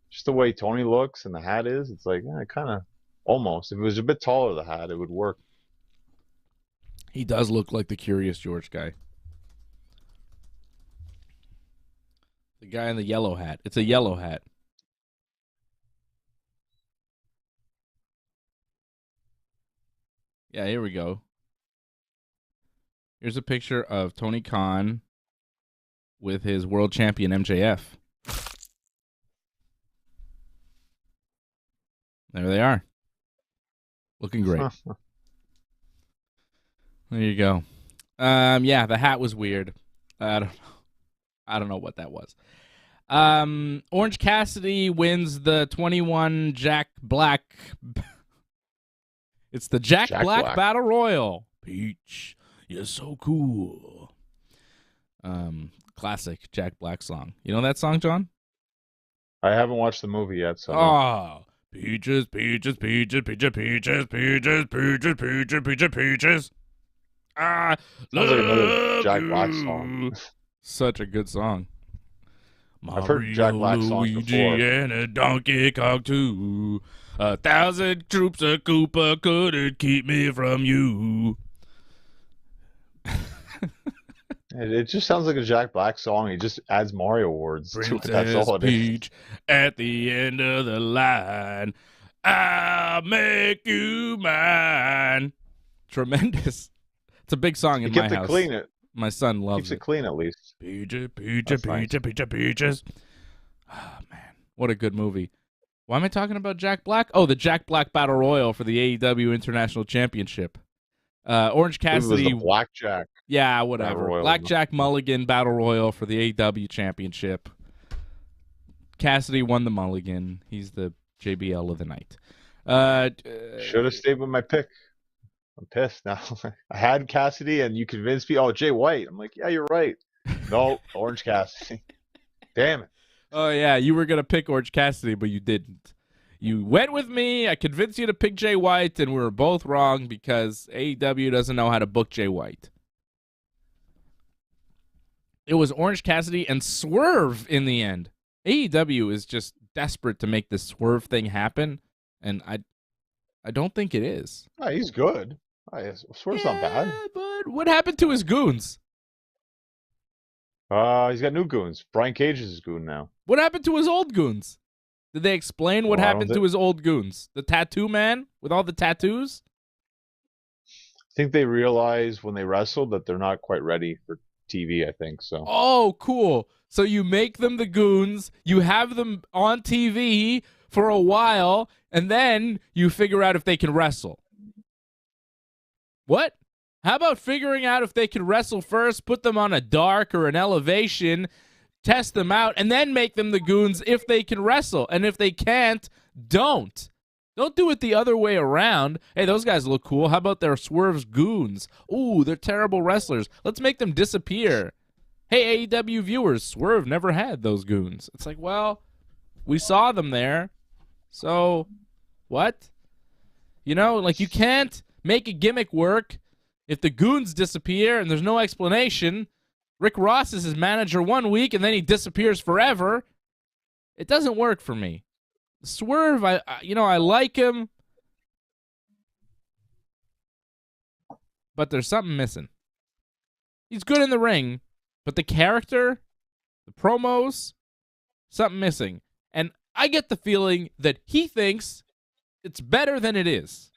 just the way Tony looks and the hat is, it's like, yeah, kind of almost. If it was a bit taller, the hat, it would work. He does look like the Curious George guy. The guy in the yellow hat. It's a yellow hat. Yeah, here we go. Here's a picture of Tony Khan with his world champion MJF. There they are. Looking great. There you go. Yeah, the hat was weird. I don't know what that was. Orange Cassidy wins the 21 Jack Black. It's the Jack Black Battle Royal. Peach, you're so cool. Classic Jack Black song. You know that song, John? I haven't watched the movie yet, so. Oh, peaches, peaches, peaches, peaches, peaches, peaches, peaches, peaches, peaches, peaches. Sounds like another Jack Black song. Such a good song. I've heard Jack Black songs before. And a Donkey Kong too. 1,000 troops of Koopa couldn't keep me from you. It just sounds like a Jack Black song. He just adds Mario words to it. That's all it is. Peach at the end of the line. I'll make you mine. Tremendous. It's a big song in my house. You get to clean it. My son loves it. Keeps it clean at least. Peaches, peaches, peaches, peaches, peaches. Oh, man. What a good movie. Why am I talking about Jack Black? Oh, the Jack Black Battle Royal for the AEW International Championship. Orange Cassidy. It was the Blackjack. Yeah, whatever. Blackjack Mulligan Battle Royal for the AEW Championship. Cassidy won the Mulligan. He's the JBL of the night. Should have stayed with my pick. I'm pissed now. I had Cassidy, and you convinced me. Oh, Jay White. I'm like, yeah, you're right. No, Orange Cassidy. Damn it. Oh, yeah, you were going to pick Orange Cassidy, but you didn't. You went with me. I convinced you to pick Jay White, and we were both wrong because AEW doesn't know how to book Jay White. It was Orange Cassidy and Swerve in the end. AEW is just desperate to make this Swerve thing happen, and I don't think it is. Oh, he's good. Swerve's not bad. But what happened to his goons? He's got new goons. Brian Cage is his goon now. What happened to his old goons? Did they explain what happened to his old goons? The tattoo man with all the tattoos? I think they realized when they wrestled that they're not quite ready for TV, I think so. Oh, cool. So you make them the goons, you have them on TV for a while, and then you figure out if they can wrestle. What? How about figuring out if they can wrestle first, put them on a dark or an elevation, test them out, and then make them the goons if they can wrestle. And if they can't, don't. Don't do it the other way around. Hey, those guys look cool. How about their Swerve's goons? Ooh, they're terrible wrestlers. Let's make them disappear. Hey, AEW viewers, Swerve never had those goons. It's like, well, we saw them there. So, what? You know, like you can't make a gimmick work if the goons disappear and there's no explanation. Rick Ross is his manager one week and then he disappears forever. It doesn't work for me. Swerve, I like him, but there's something missing. He's good in the ring, but the character, the promos, something missing. And I get the feeling that he thinks it's better than it is.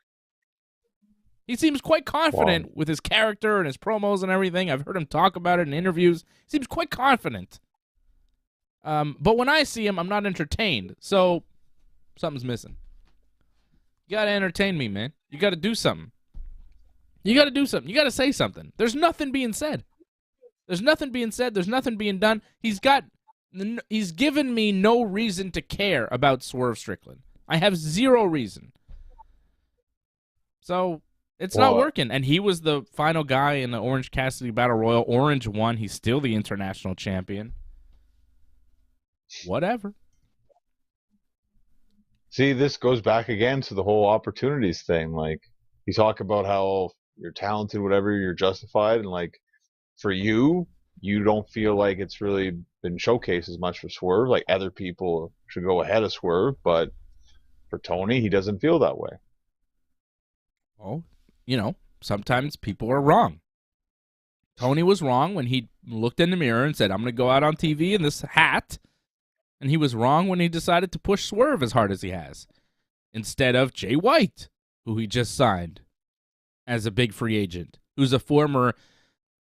He seems quite confident with his character and his promos and everything. I've heard him talk about it in interviews. He seems quite confident. But when I see him, I'm not entertained. So something's missing. You got to entertain me, man. You got to do something. You got to do something. You got to say something. There's nothing being said. There's nothing being said. There's nothing being done. He's given me no reason to care about Swerve Strickland. I have zero reason. So it's not working. And he was the final guy in the Orange Cassidy Battle Royal. Orange won. He's still the international champion. Whatever. See, this goes back again to the whole opportunities thing. Like, you talk about how you're talented, whatever, you're justified. And, like, for you don't feel like it's really been showcased as much for Swerve. Like, other people should go ahead of Swerve. But for Tony, he doesn't feel that way. Well, sometimes people are wrong. Tony was wrong when he looked in the mirror and said, I'm going to go out on TV in this hat. And he was wrong when he decided to push Swerve as hard as he has, instead of Jay White, who he just signed as a big free agent, who's a former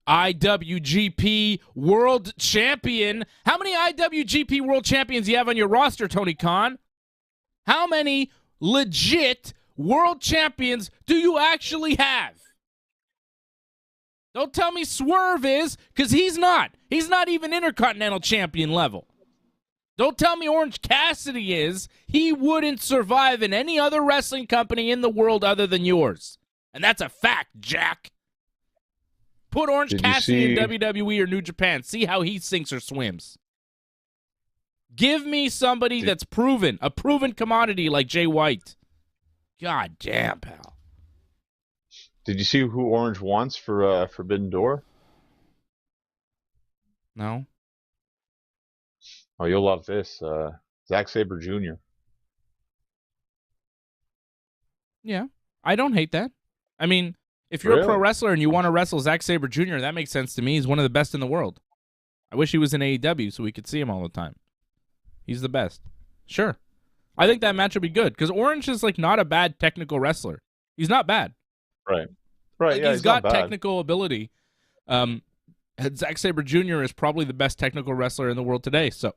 IWGP World Champion. How many IWGP World Champions do you have on your roster, Tony Khan? How many legit World Champions do you actually have? Don't tell me Swerve is, because he's not. He's not even Intercontinental Champion level. Don't tell me Orange Cassidy is. He wouldn't survive in any other wrestling company in the world other than yours. And that's a fact, Jack. Put Orange Cassidy in WWE or New Japan. See how he sinks or swims. Give me somebody that's proven, a proven commodity like Jay White. God damn, pal. Did you see who Orange wants for Forbidden Door? No. Oh, you'll love this. Zack Sabre Jr. Yeah, I don't hate that. I mean, if you're a pro wrestler and you want to wrestle Zack Sabre Jr., that makes sense to me. He's one of the best in the world. I wish he was in AEW so we could see him all the time. He's the best. Sure. I think that match would be good because Orange is like not a bad technical wrestler. He's not bad. Right. Like, yeah, he's got technical ability. Zack Sabre Jr. is probably the best technical wrestler in the world today. So,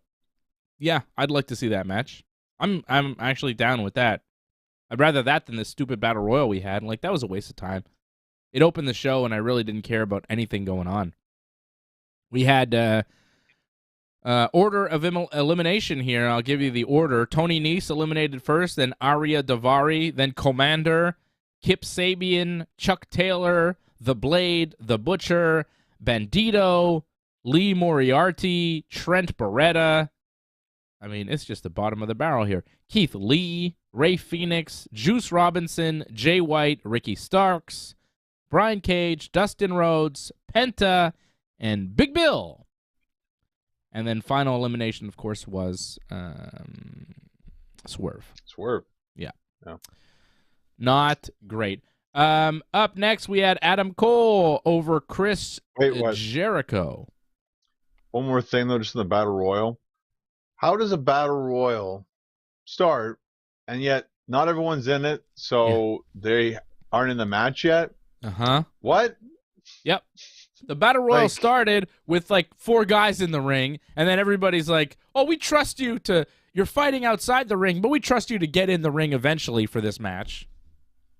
yeah, I'd like to see that match. I'm actually down with that. I'd rather that than the stupid battle royal we had. Like, that was a waste of time. It opened the show, and I really didn't care about anything going on. We had order of elimination here. I'll give you the order. Tony Nese eliminated first, then Arya Davari, then Commander, Kip Sabian, Chuck Taylor, The Blade, The Butcher, Bandito, Lee Moriarty, Trent Beretta. I mean, it's just the bottom of the barrel here. Keith Lee, Ray Phoenix, Juice Robinson, Jay White, Ricky Starks, Brian Cage, Dustin Rhodes, Penta, and Big Bill. And then final elimination, of course, was Swerve. Yeah. Not great. Up next, we had Adam Cole over Chris Jericho. One more thing, though, just in the Battle Royal. How does a Battle Royal start, and yet not everyone's in it, so they aren't in the match yet? Uh-huh. What? Yep. The Battle Royal started with, like, 4 guys in the ring, and then everybody's like, oh, we trust you to... You're fighting outside the ring, but we trust you to get in the ring eventually for this match.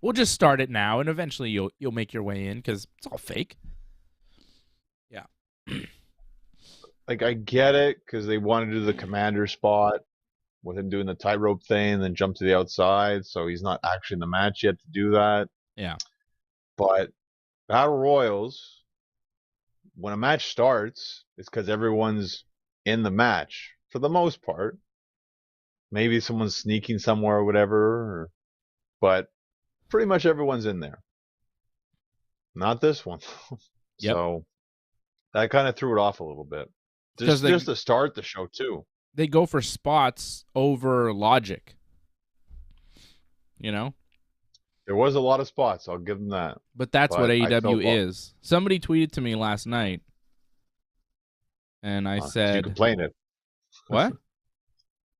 We'll just start it now, and eventually you'll make your way in, because it's all fake. Yeah. Like, I get it, because they want to do the commander spot with him doing the tightrope thing, and then jump to the outside, so he's not actually in the match yet to do that. Yeah. But Battle Royals, when a match starts, it's because everyone's in the match, for the most part. Maybe someone's sneaking somewhere or whatever, but pretty much everyone's in there. Not this one. Yep. So that kind of threw it off a little bit. Just to start the show, too. They go for spots over logic. You know? There was a lot of spots. I'll give them that. But that's what AEW is. Somebody tweeted to me last night, and I said... You complained it. What?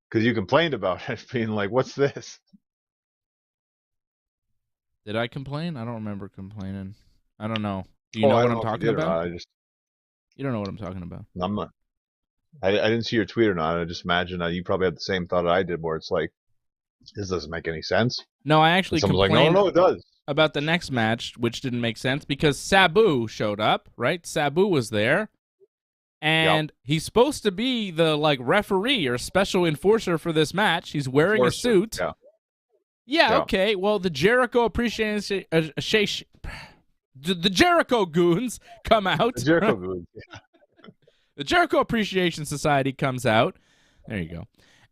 Because you complained about it, being like, what's this? Did I complain? I don't remember complaining. I don't know. Do you know what I'm talking about? You don't know what I'm talking about. I'm not. I didn't see your tweet or not. I just imagine you probably had the same thought I did, where it's like, this doesn't make any sense. No, I actually complained like, no, it does. About the next match, which didn't make sense, because Sabu showed up, right? Sabu was there, and he's supposed to be the referee or special enforcer for this match. He's wearing a suit. Yeah, okay. Well, the Jericho Appreciation... the Jericho Goons come out. The Jericho Goons, yeah. The Jericho Appreciation Society comes out. There you go.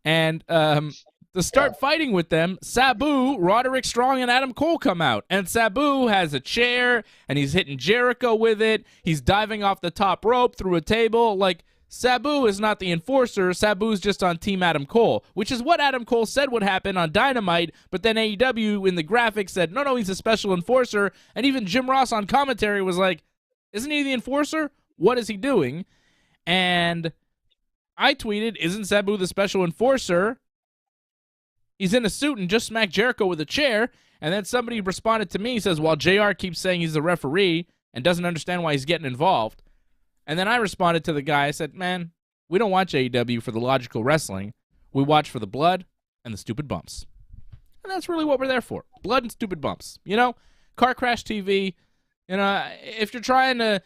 And to start fighting with them, Sabu, Roderick Strong, and Adam Cole come out. And Sabu has a chair, and he's hitting Jericho with it. He's diving off the top rope through a table. Like, Sabu is not the enforcer. Sabu's just on Team Adam Cole, which is what Adam Cole said would happen on Dynamite, but then AEW in the graphics said, no, he's a special enforcer. And even Jim Ross on commentary was like, isn't he the enforcer? What is he doing? And I tweeted, isn't Sabu the special enforcer? He's in a suit and just smacked Jericho with a chair. And then somebody responded to me, says, well, JR keeps saying he's the referee. and doesn't understand why he's getting involved. And then I responded to the guy. I said, man, we don't watch AEW for the logical wrestling. We watch for the blood and the stupid bumps. And that's really what we're there for. Blood and stupid bumps. You know, car crash TV. You know, if you're trying to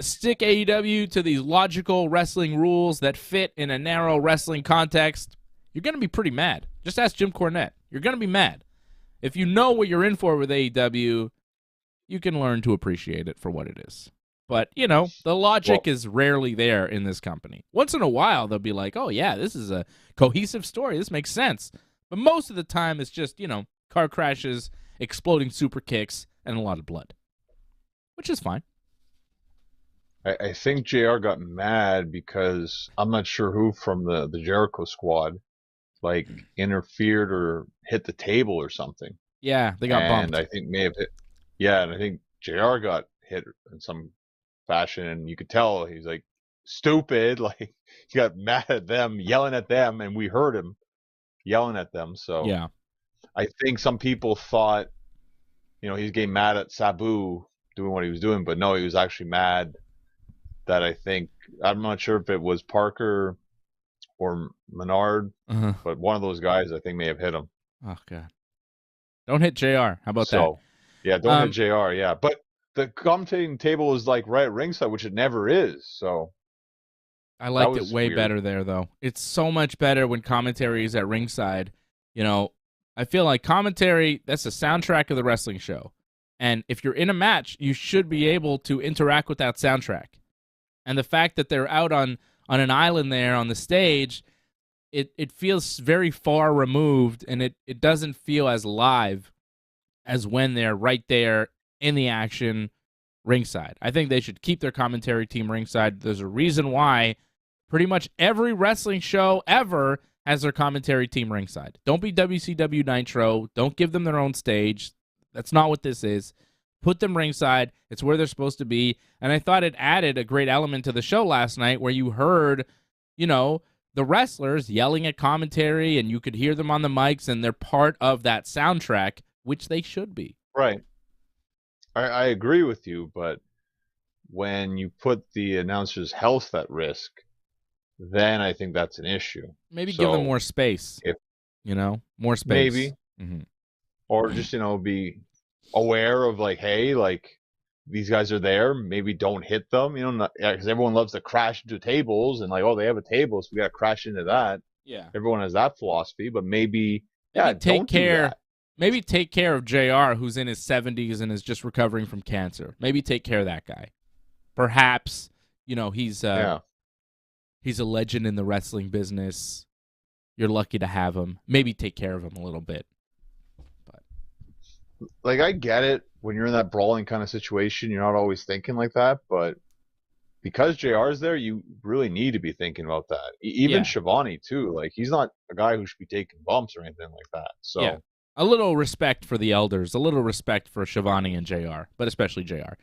stick AEW to these logical wrestling rules that fit in a narrow wrestling context, you're going to be pretty mad. Just ask Jim Cornette. You're going to be mad. If you know what you're in for with AEW, you can learn to appreciate it for what it is. But, you know, the logic is rarely there in this company. Once in a while, they'll be like, oh, yeah, this is a cohesive story. This makes sense. But most of the time, it's just, you know, car crashes, exploding super kicks, and a lot of blood, which is fine. I think JR got mad because I'm not sure who from the Jericho squad, like, interfered or hit the table or something. Yeah, they got bumped. And I think may have hit. Yeah, and I think JR got hit in some fashion, and you could tell he's like stupid. Like, he got mad at them, yelling at them, and we heard him yelling at them. So yeah, I think some people thought, you know, he's getting mad at Sabu doing what he was doing, but no, he was actually mad that I'm not sure if it was Parker or Menard, but one of those guys I think may have hit him. Oh, God. Don't hit JR. How about that? Yeah, don't hit JR, yeah. But the commentating table is like right at ringside, which it never is, so. I liked it way better there, though. It's so much better when commentary is at ringside. You know, I feel like commentary, that's the soundtrack of the wrestling show. And if you're in a match, you should be able to interact with that soundtrack. And the fact that they're out on an island there on the stage, it feels very far removed, and it doesn't feel as live as when they're right there in the action ringside. I think they should keep their commentary team ringside. There's a reason why pretty much every wrestling show ever has their commentary team ringside. Don't be WCW Nitro. Don't give them their own stage. That's not what this is. Put them ringside. It's where they're supposed to be. And I thought it added a great element to the show last night where you heard, you know, the wrestlers yelling at commentary, and you could hear them on the mics, and they're part of that soundtrack, which they should be. Right. I agree with you, but when you put the announcer's health at risk, then I think that's an issue. Maybe give them more space. More space. Maybe. Mm-hmm. Or just, be aware of, like, hey, like, these guys are there. Maybe don't hit them, because everyone loves to crash into tables and, like, oh, they have a table, so we got to crash into that. Yeah. Everyone has that philosophy, but maybe take care. Maybe take care of JR, who's in his 70s and is just recovering from cancer. Maybe take care of that guy. Perhaps, he's a legend in the wrestling business. You're lucky to have him. Maybe take care of him a little bit. But like, I get it. When you're in that brawling kind of situation, you're not always thinking like that. But because JR is there, you really need to be thinking about that. Even Shivani, too. Like, he's not a guy who should be taking bumps or anything like that. So. Yeah. A little respect for the elders, a little respect for Shivani and JR, but especially JR.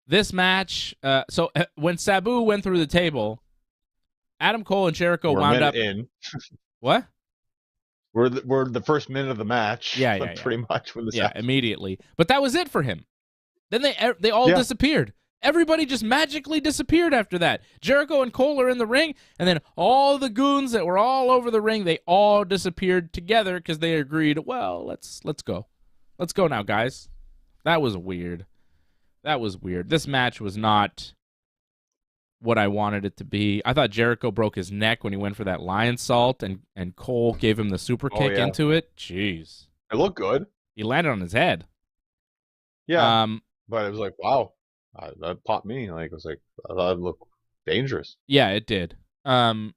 This match, so when Sabu went through the table, Adam Cole and Jericho wound up in. What? We're the first minute of the match. Yeah. Pretty much when this happened. Immediately. But that was it for him. Then they all disappeared. Everybody just magically disappeared after that. Jericho and Cole are in the ring, and then all the goons that were all over the ring, they all disappeared together because they agreed, well, let's go. Let's go now, guys. That was weird. This match was not what I wanted it to be. I thought Jericho broke his neck when he went for that lion salt, and Cole gave him the super kick into it. Jeez. It looked good. He landed on his head. Yeah. But it was like, wow. That popped me. Like, I thought it looked dangerous. Yeah, it did. You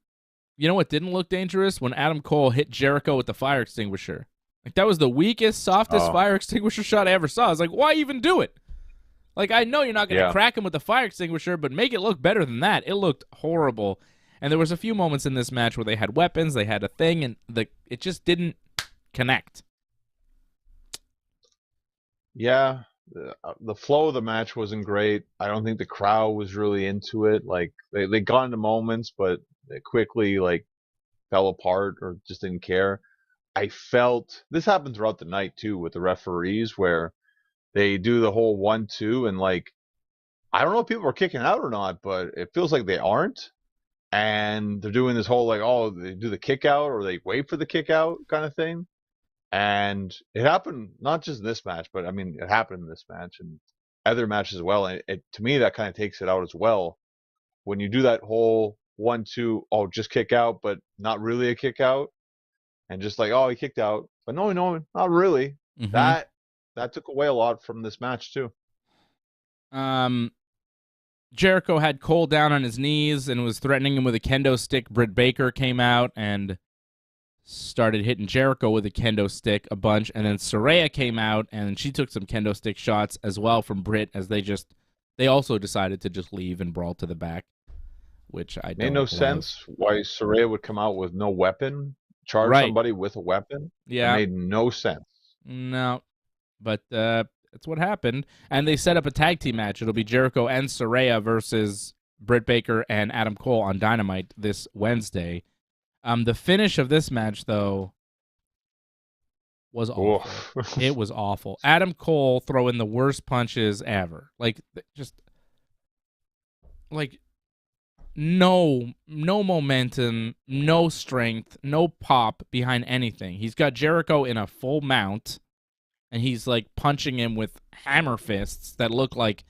know what didn't look dangerous? When Adam Cole hit Jericho with the fire extinguisher. Like, that was the weakest, softest fire extinguisher shot I ever saw. I was like, why even do it? Like, I know you're not going to crack him with the fire extinguisher, but make it look better than that. It looked horrible. And there was a few moments in this match where they had weapons, they had a thing, and it just didn't connect. Yeah. The flow of the match wasn't great. I don't think the crowd was really into it. Like, they got into moments, but they quickly, like, fell apart or just didn't care. I felt this happened throughout the night too with the referees, where they do the whole 1-2, and like I don't know if people are kicking out or not, but it feels like they aren't. And they're doing this whole like, oh, they do the kick out or they wait for the kick out kind of thing. And it happened not just in this match, but I mean, it happened in this match and other matches as well. And to me, that kind of takes it out as well. When you do that whole 1-2, oh, just kick out, but not really a kick out, and just like, oh, he kicked out, but no, not really. Mm-hmm. That took away a lot from this match too. Jericho had Cole down on his knees and was threatening him with a kendo stick. Britt Baker came out and started hitting Jericho with a kendo stick a bunch, and then Saraya came out and she took some kendo stick shots as well from Britt as they also decided to just leave and brawl to the back, which I don't made no love. sense why Saraya would come out with no weapon, charge somebody with a weapon. Yeah, it made no sense. No, but that's what happened. And they set up a tag team match. It'll be Jericho and Saraya versus Britt Baker and Adam Cole on Dynamite this Wednesday. The finish of this match, though, was awful. It was awful. Adam Cole throwing the worst punches ever. Like, just like no momentum, no strength, no pop behind anything. He's got Jericho in a full mount, and he's like punching him with hammer fists that look like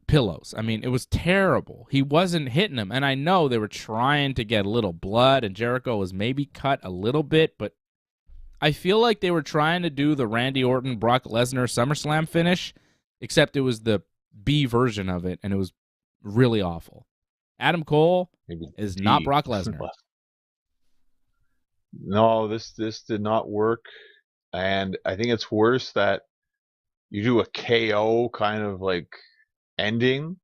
pillows. I mean, it was terrible. He wasn't hitting him, and I know they were trying to get a little blood, and Jericho was maybe cut a little bit, but I feel like they were trying to do the Randy Orton, Brock Lesnar SummerSlam finish, except it was the B version of it, and it was really awful. Adam Cole is not Brock Lesnar. No, this did not work, and I think it's worse that you do a KO kind of like ending,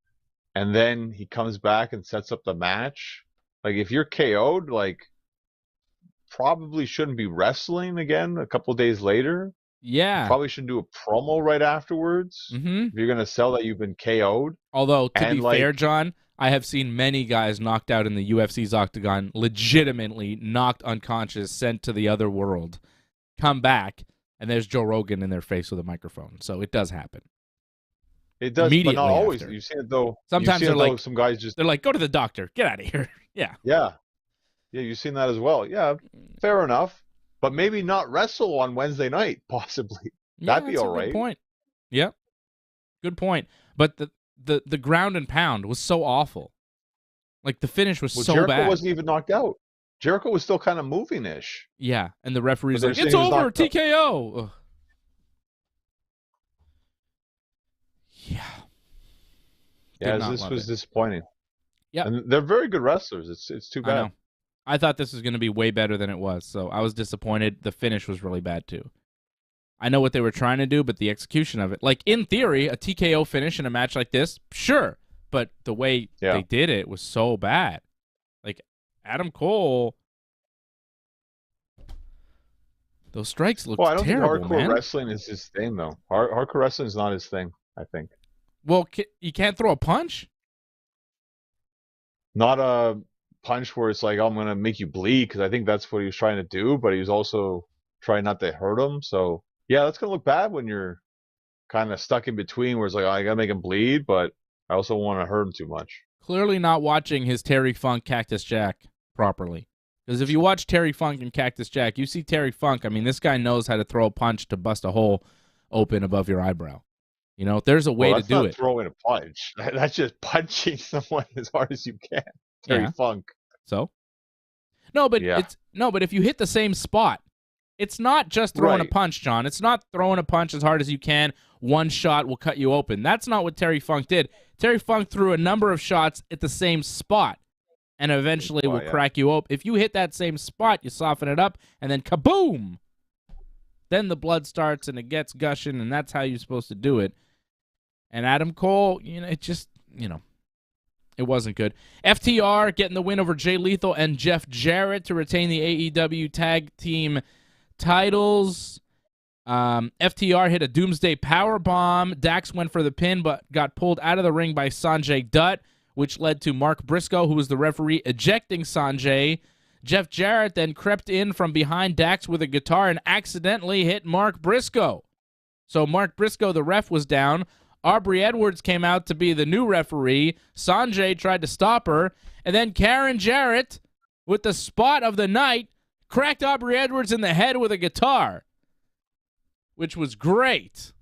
and then he comes back and sets up the match. Like, if you're KO'd, like, probably shouldn't be wrestling again a couple of days later. Yeah. Probably shouldn't do a promo right afterwards. Mm-hmm. If you're going to sell that you've been KO'd. Although, to be fair, John, I have seen many guys knocked out in the UFC's octagon, legitimately knocked unconscious, sent to the other world, come back, and there's Joe Rogan in their face with a microphone. So it does happen. It does, but not always. You've seen it, though. Sometimes they're like, some guys just... They're like, go to the doctor. Get out of here. Yeah. Yeah. Yeah, you've seen that as well. Yeah, fair enough. But maybe not wrestle on Wednesday night, possibly. That'd be all right. Good point. Yep. Good point. But the ground and pound was so awful. Like, the finish was so Jericho bad. Jericho wasn't even knocked out. Jericho was still kind of moving-ish. Yeah, and the referee's like, it's over, TKO. Ugh. Yeah. Yeah, this was disappointing. Yeah, and they're very good wrestlers. It's too bad. I thought this was going to be way better than it was, so I was disappointed. The finish was really bad too. I know what they were trying to do, but the execution of it, like, in theory, a TKO finish in a match like this, sure, but the way they did it was so bad. Like, Adam Cole, those strikes look terrible, man. I don't think hardcore wrestling is his thing, though. Hardcore wrestling is not his thing, I think. Well, you can't throw a punch? Not a punch where it's like, oh, I'm going to make you bleed, because I think that's what he was trying to do, but he was also trying not to hurt him. So, yeah, that's going to look bad when you're kind of stuck in between, where it's like, oh, I got to make him bleed, but I also want to hurt him too much. Clearly not watching his Terry Funk Cactus Jack properly. Because if you watch Terry Funk and Cactus Jack, you see Terry Funk. I mean, this guy knows how to throw a punch to bust a hole open above your eyebrow. You know, there's a way to do it. That's not throwing a punch. That's just punching someone as hard as you can. Terry Funk. So? No, but but if you hit the same spot, it's not just throwing a punch, John. It's not throwing a punch as hard as you can. One shot will cut you open. That's not what Terry Funk did. Terry Funk threw a number of shots at the same spot and eventually will crack you open. If you hit that same spot, you soften it up, and then kaboom! Then the blood starts and it gets gushing, and that's how you're supposed to do it. And Adam Cole, it wasn't good. FTR getting the win over Jay Lethal and Jeff Jarrett to retain the AEW tag team titles. FTR hit a Doomsday Powerbomb. Dax went for the pin, but got pulled out of the ring by Sanjay Dutt, which led to Mark Briscoe, who was the referee, ejecting Sanjay. Jeff Jarrett then crept in from behind Dax with a guitar and accidentally hit Mark Briscoe. So Mark Briscoe, the ref, was down. Aubrey Edwards came out to be the new referee. Sanjay tried to stop her. And then Karen Jarrett, with the spot of the night, cracked Aubrey Edwards in the head with a guitar, which was great.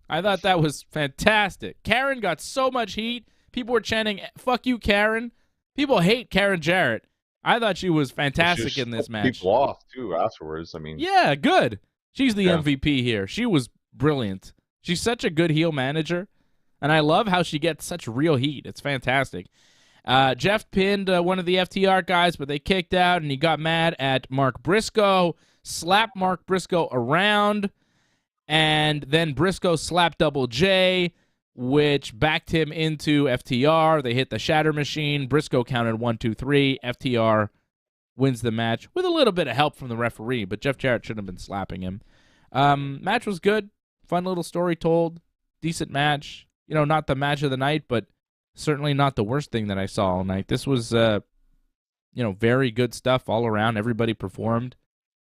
I thought that was fantastic. Karen got so much heat. People were chanting, "Fuck you, Karen." People hate Karen Jarrett. I thought she was fantastic in this match. People off, too, afterwards. I mean, yeah, good. She's the MVP here. She was brilliant. She's such a good heel manager, and I love how she gets such real heat. It's fantastic. Jeff pinned one of the FTR guys, but they kicked out, and he got mad at Mark Briscoe, slapped Mark Briscoe around, and then Briscoe slapped Double J, which backed him into FTR. They hit the Shatter Machine. Briscoe counted 1, 2, 3. FTR wins the match with a little bit of help from the referee, but Jeff Jarrett shouldn't have been slapping him. Match was good. Fun little story told. Decent match. Not the match of the night, but certainly not the worst thing that I saw all night. This was, very good stuff all around. Everybody performed.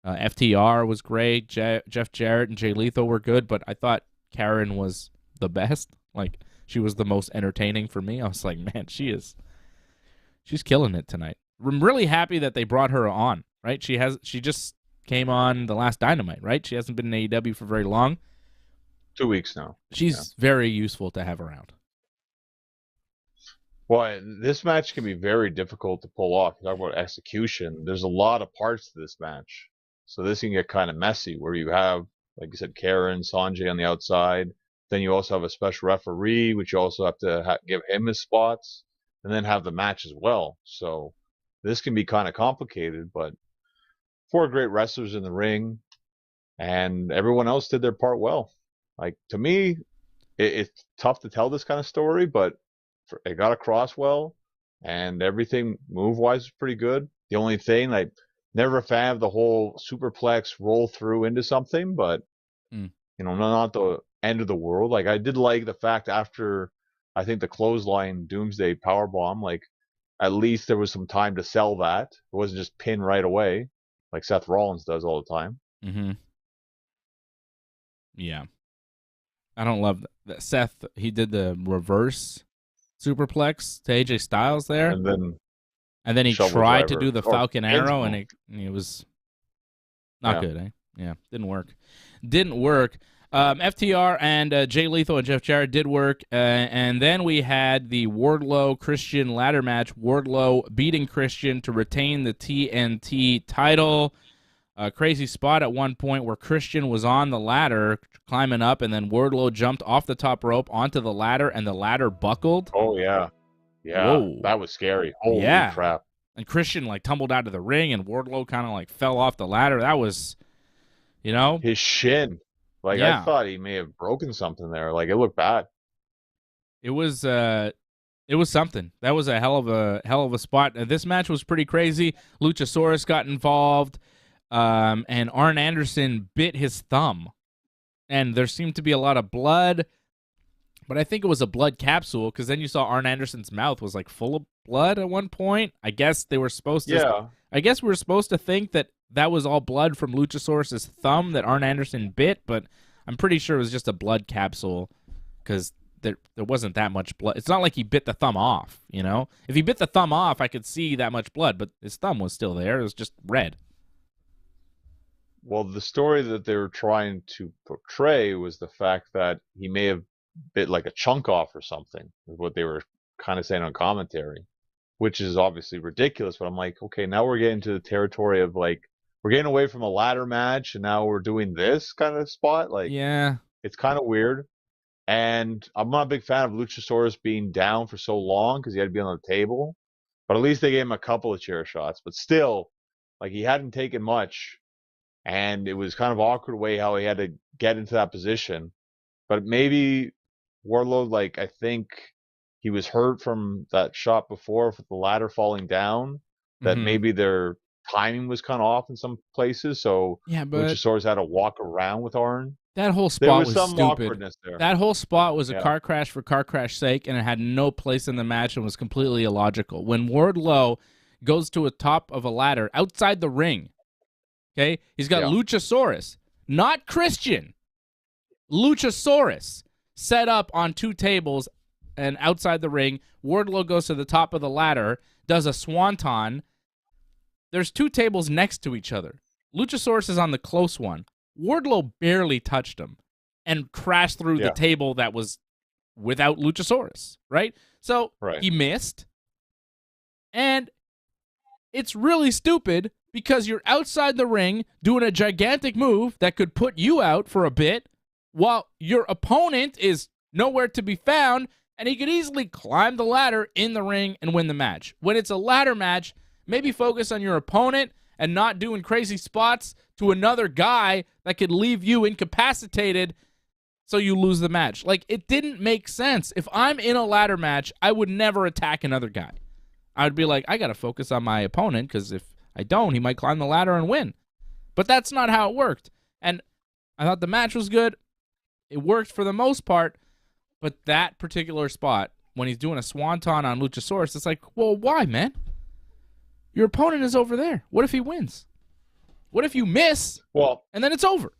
FTR was great. Jeff Jarrett and Jay Lethal were good, but I thought Karen was the best. Like, she was the most entertaining for me. I was like, man, she's killing it tonight. I'm really happy that they brought her on, right? She just came on the last Dynamite, right? She hasn't been in AEW for very long. 2 weeks now. She's very useful to have around. Well, this match can be very difficult to pull off. You talk about execution. There's a lot of parts to this match. So this can get kind of messy where you have, like you said, Karen, Sanjay on the outside. Then you also have a special referee, which you also have to give him his spots, and then have the match as well. So this can be kind of complicated, but 4 great wrestlers in the ring, and everyone else did their part well. Like, to me, it's tough to tell this kind of story, but it got across well, and everything move-wise is pretty good. The only thing, like, never a fan of the whole superplex roll through into something, but, not the end of the world. Like, I did like the fact after, I think, the clothesline Doomsday Powerbomb, like, at least there was some time to sell that. It wasn't just pin right away, like Seth Rollins does all the time. Mm-hmm. Yeah. I don't love that. Seth, he did the reverse superplex to AJ Styles there. And then he tried to do the Falcon Arrow, and it was not good, eh? Yeah, didn't work. FTR and Jay Lethal and Jeff Jarrett did work, and then we had the Wardlow-Christian ladder match. Wardlow beating Christian to retain the TNT title. A crazy spot at one point where Christian was on the ladder climbing up, and then Wardlow jumped off the top rope onto the ladder, and the ladder buckled. Oh, yeah. Yeah, whoa. That was scary. Holy crap. And Christian, tumbled out of the ring, and Wardlow kind of, fell off the ladder. That was, his shin. I thought he may have broken something there. It looked bad. It was something. That was a hell of a spot. This match was pretty crazy. Luchasaurus got involved, and Arn Anderson bit his thumb, and there seemed to be a lot of blood. But I think it was a blood capsule, because then you saw Arn Anderson's mouth was full of blood at one point. I guess they were supposed to. Yeah. I guess we were supposed to think that was all blood from Luchasaurus' thumb that Arn Anderson bit, but I'm pretty sure it was just a blood capsule, because there wasn't that much blood. It's not like he bit the thumb off, If he bit the thumb off, I could see that much blood, but his thumb was still there. It was just red. Well, the story that they were trying to portray was the fact that he may have bit a chunk off or something, is what they were kind of saying on commentary, which is obviously ridiculous. But I'm like, okay, now we're getting to the territory of we're getting away from a ladder match, and now we're doing this kind of spot. Yeah, it's kind of weird. And I'm not a big fan of Luchasaurus being down for so long, because he had to be on the table. But at least they gave him a couple of chair shots. But still, he hadn't taken much, and it was kind of awkward way how he had to get into that position. But maybe Wardlow, I think he was hurt from that shot before with the ladder falling down, that maybe their timing was kind of off in some places. So yeah, but Luchasaurus had to walk around with Arn. That whole spot was some stupid. Awkwardness there. That whole spot was a car crash for car crash sake, and it had no place in the match and was completely illogical. When Wardlow goes to the top of a ladder outside the ring, okay, he's got Luchasaurus, not Christian. Luchasaurus set up on 2 tables and outside the ring. Wardlow goes to the top of the ladder, does a swanton. There's 2 tables next to each other. Luchasaurus is on the close one. Wardlow barely touched him and crashed through the table that was without Luchasaurus, right? So he missed. And it's really stupid because you're outside the ring doing a gigantic move that could put you out for a bit while your opponent is nowhere to be found, and he could easily climb the ladder in the ring and win the match. When it's a ladder match, maybe focus on your opponent and not doing crazy spots to another guy that could leave you incapacitated so you lose the match. Like, it didn't make sense. If I'm in a ladder match, I would never attack another guy. I would be like, I got to focus on my opponent because if I don't, he might climb the ladder and win. But that's not how it worked. And I thought the match was good. It worked for the most part. But that particular spot, when he's doing a swanton on Luchasaurus, it's like, well, why, man? Your opponent is over there. What if he wins? What if you miss? Well, and then it's over.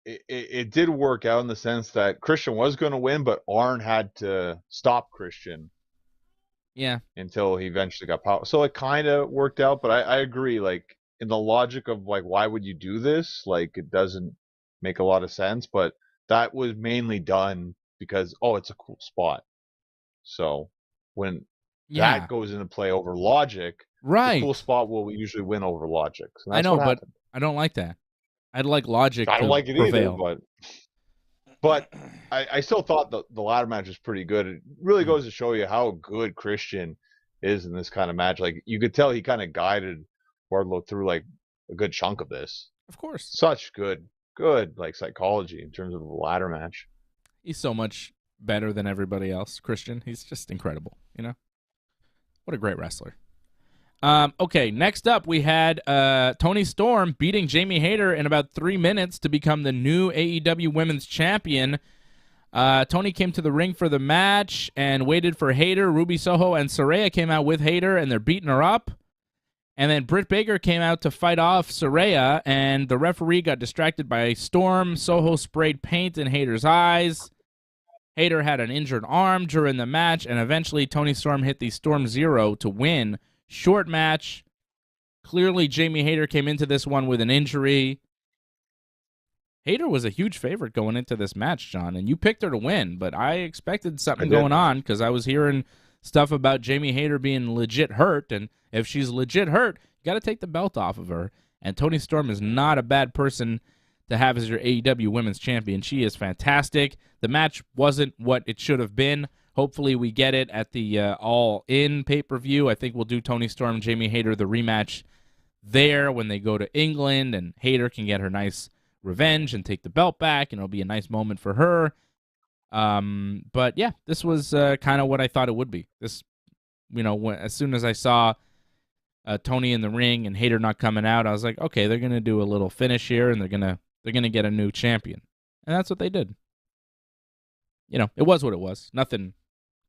It did work out in the sense that Christian was going to win, but Arn had to stop Christian. Yeah. Until he eventually got power. So it kind of worked out, but I agree. Like, in the logic of, like, why would you do this? Like, it doesn't make a lot of sense, but that was mainly done because, it's a cool spot. So when that goes into play over logic, the cool spot will usually win over logic. So that's I know, what but I don't like that. I'd like logic I don't to like it prevail. either, but I still thought the ladder match was pretty good. It really goes to show you how good Christian is in this kind of match. Like, you could tell he kind of guided Wardlow through, like, a good chunk of this. Of course. Such good, like, psychology in terms of the ladder match. He's so much better than everybody else, Christian. He's just incredible, you know? What a great wrestler. Okay, next up we had Toni Storm beating Jamie Hayter in about 3 minutes to become the new AEW Women's Champion. Toni came to the ring for the match and waited for Hayter. Ruby Soho and Saraya came out with Hayter, and they're beating her up. And then Britt Baker came out to fight off Saraya, and the referee got distracted by Storm. Soho sprayed paint in Hayter's eyes. Hayter had an injured arm during the match, and eventually Toni Storm hit the Storm Zero to win. Short match. Clearly, Jamie Hayter came into this one with an injury. Hayter was a huge favorite going into this match, John, and you picked her to win, but I expected something going on because I was hearing stuff about Jamie Hayter being legit hurt, and if she's legit hurt, you got to take the belt off of her, and Toni Storm is not a bad person to have as your AEW Women's Champion. She is fantastic. The match wasn't what it should have been. Hopefully we get it at the All-In pay-per-view. I think we'll do Toni Storm, Jamie Hayter, the rematch there when they go to England, and Hayter can get her nice revenge and take the belt back, and it'll be a nice moment for her. But yeah, this was kind of what I thought it would be. This, as soon as I saw Toni in the ring and Hayter not coming out, I was like, okay, they're gonna do a little finish here, and they're gonna get a new champion, and that's what they did. It was what it was. Nothing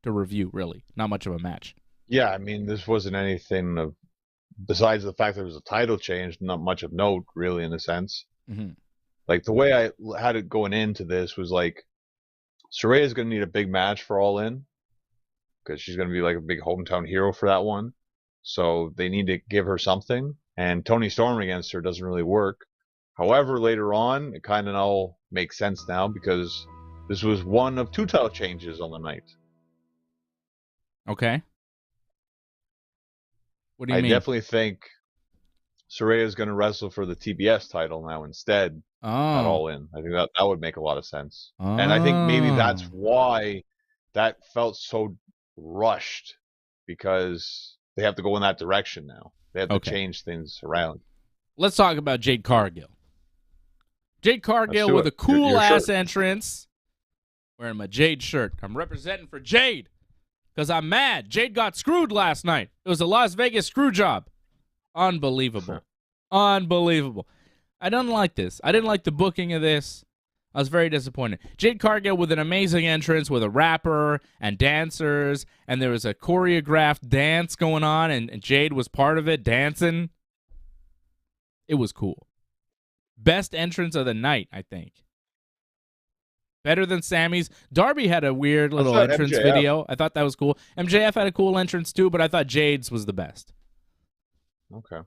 to review, really. Not much of a match. Yeah, I mean, this wasn't anything besides the fact there was a title change, not much of note, really, in a sense. Mm-hmm. Like, the way I had it going into this was like, Saraya's going to need a big match for All In because she's going to be like a big hometown hero for that one. So they need to give her something. And Toni Storm against her doesn't really work. However, later on, it kind of all makes sense now because this was one of 2 title changes on the night. Okay. What do you mean? I definitely think Saraya's going to wrestle for the TBS title now instead. At All In. I think that would make a lot of sense. And I think maybe that's why that felt so rushed, because they have to go in that direction now. They have to change things around. Let's talk about Jade Cargill. Jade Cargill with a cool-ass entrance. Wearing my Jade shirt. I'm representing for Jade because I'm mad. Jade got screwed last night. It was a Las Vegas screw job. Unbelievable. Unbelievable. I don't like this. I didn't like the booking of this. I was very disappointed. Jade Cargill with an amazing entrance with a rapper and dancers, and there was a choreographed dance going on, and Jade was part of it, dancing. It was cool. Best entrance of the night, I think. Better than Sammy's. Darby had a weird little thought entrance MJF. video. I thought that was cool. MJF had a cool entrance too, but I thought Jade's was the best. Okay.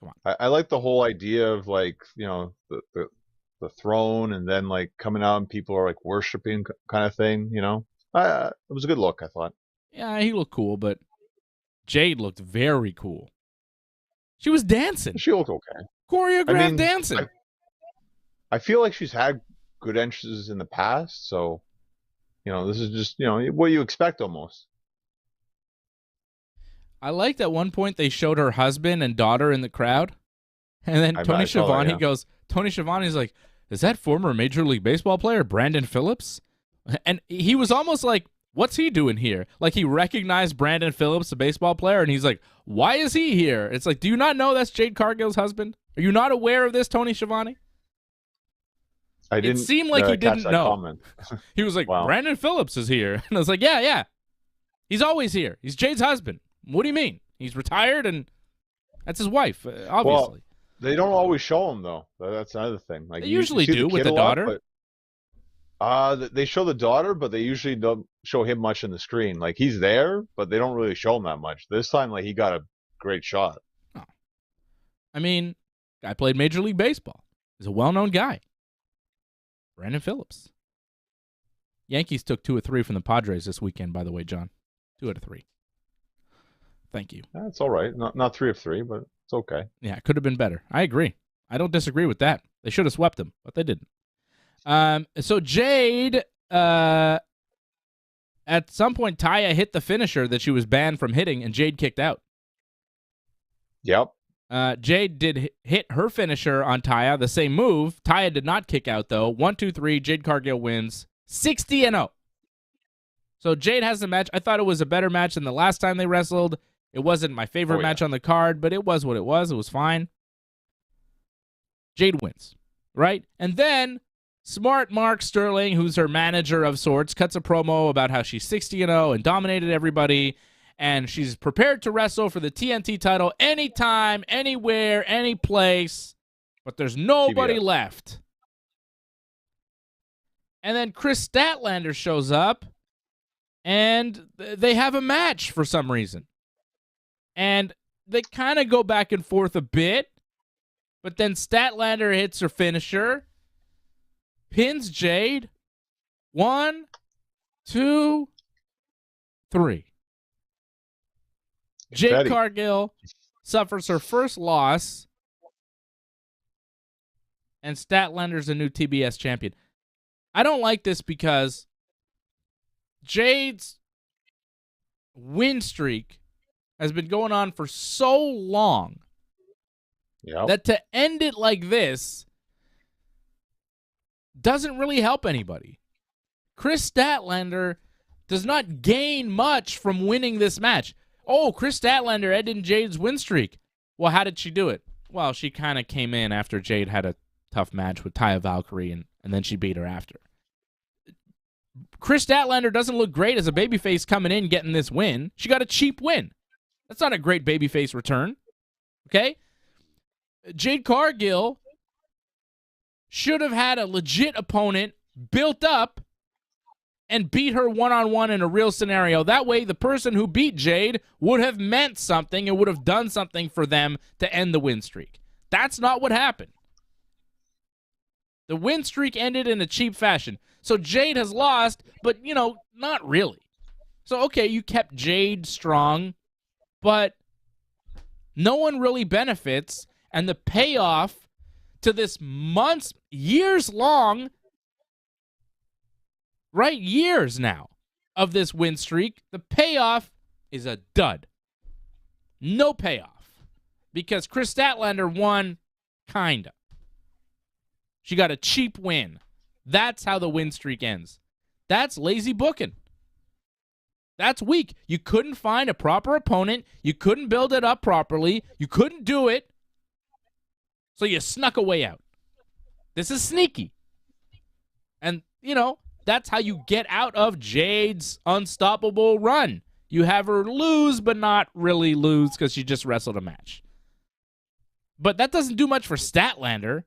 Come on. I like the whole idea of like, the throne and then like coming out and people are like worshiping kind of thing, it was a good look, I thought. Yeah, he looked cool, but Jade looked very cool. She was dancing. She looked okay. Choreographed dancing. I feel like she's had good entrances in the past, so this is just what you expect almost. I liked at one point they showed her husband and daughter in the crowd, and then Tony Schiavone goes. Tony Schiavone's like, "Is that former Major League Baseball player Brandon Phillips?" And he was almost like, "What's he doing here?" Like he recognized Brandon Phillips, the baseball player, and he's like, "Why is he here?" It's like, do you not know that's Jade Cargill's husband? Are you not aware of this, Tony Schiavone? I didn't. It seemed like he didn't know. Comment. He was like, Wow. Brandon Phillips is here. And I was like, yeah. He's always here. He's Jade's husband. What do you mean? He's retired and that's his wife, obviously. Well, they don't always show him, though. That's another thing. Like they usually do with the daughter. They show the daughter, but they usually don't show him much in the screen. Like, he's there, but they don't really show him that much. This time, like, he got a great shot. Oh. I mean, guy played Major League Baseball. He's a well-known guy. Brandon Phillips. Yankees took 2 of 3 from the Padres this weekend, by the way, John. 2 out of 3. Thank you. That's all right. Not 3 of 3, but it's okay. Yeah, it could have been better. I agree. I don't disagree with that. They should have swept him, but they didn't. So Jade, at some point, Taya hit the finisher that she was banned from hitting, and Jade kicked out. Yep. Jade did hit her finisher on Taya, the same move. Taya did not kick out, though. 1, 2, 3, Jade Cargill wins 60-0. So Jade has the match. I thought it was a better match than the last time they wrestled. It wasn't my favorite match on the card, but it was what it was. It was fine. Jade wins, right? And then smart Mark Sterling, who's her manager of sorts, cuts a promo about how she's 60-0 and dominated everybody, and she's prepared to wrestle for the TNT title anytime, anywhere, any place, but there's nobody left. And then Chris Statlander shows up, and they have a match for some reason. And they kind of go back and forth a bit, but then Statlander hits her finisher, pins Jade. 1, 2, 3. Jade Cargill suffers her first loss, and Statlander's a new TBS champion. I don't like this because Jade's win streak has been going on for so long that to end it like this doesn't really help anybody. Chris Statlander does not gain much from winning this match. Oh, Chris Statlander ended Jade's win streak. Well, how did she do it? Well, she kind of came in after Jade had a tough match with Taya Valkyrie, and then she beat her after. Chris Statlander doesn't look great as a babyface coming in getting this win. She got a cheap win. That's not a great babyface return. Okay? Jade Cargill should have had a legit opponent built up and beat her one-on-one in a real scenario. That way, the person who beat Jade would have meant something and would have done something for them to end the win streak. That's not what happened. The win streak ended in a cheap fashion. So Jade has lost, but, not really. So, okay, you kept Jade strong, but no one really benefits, and the payoff to this months, years long, right, years now, of this win streak, the payoff is a dud. No payoff. Because Chris Statlander won, kinda. She got a cheap win. That's how the win streak ends. That's lazy booking. That's weak. You couldn't find a proper opponent. You couldn't build it up properly. You couldn't do it. So you snuck a way out. This is sneaky. And, that's how you get out of Jade's unstoppable run. You have her lose, but not really lose because she just wrestled a match. But that doesn't do much for Statlander.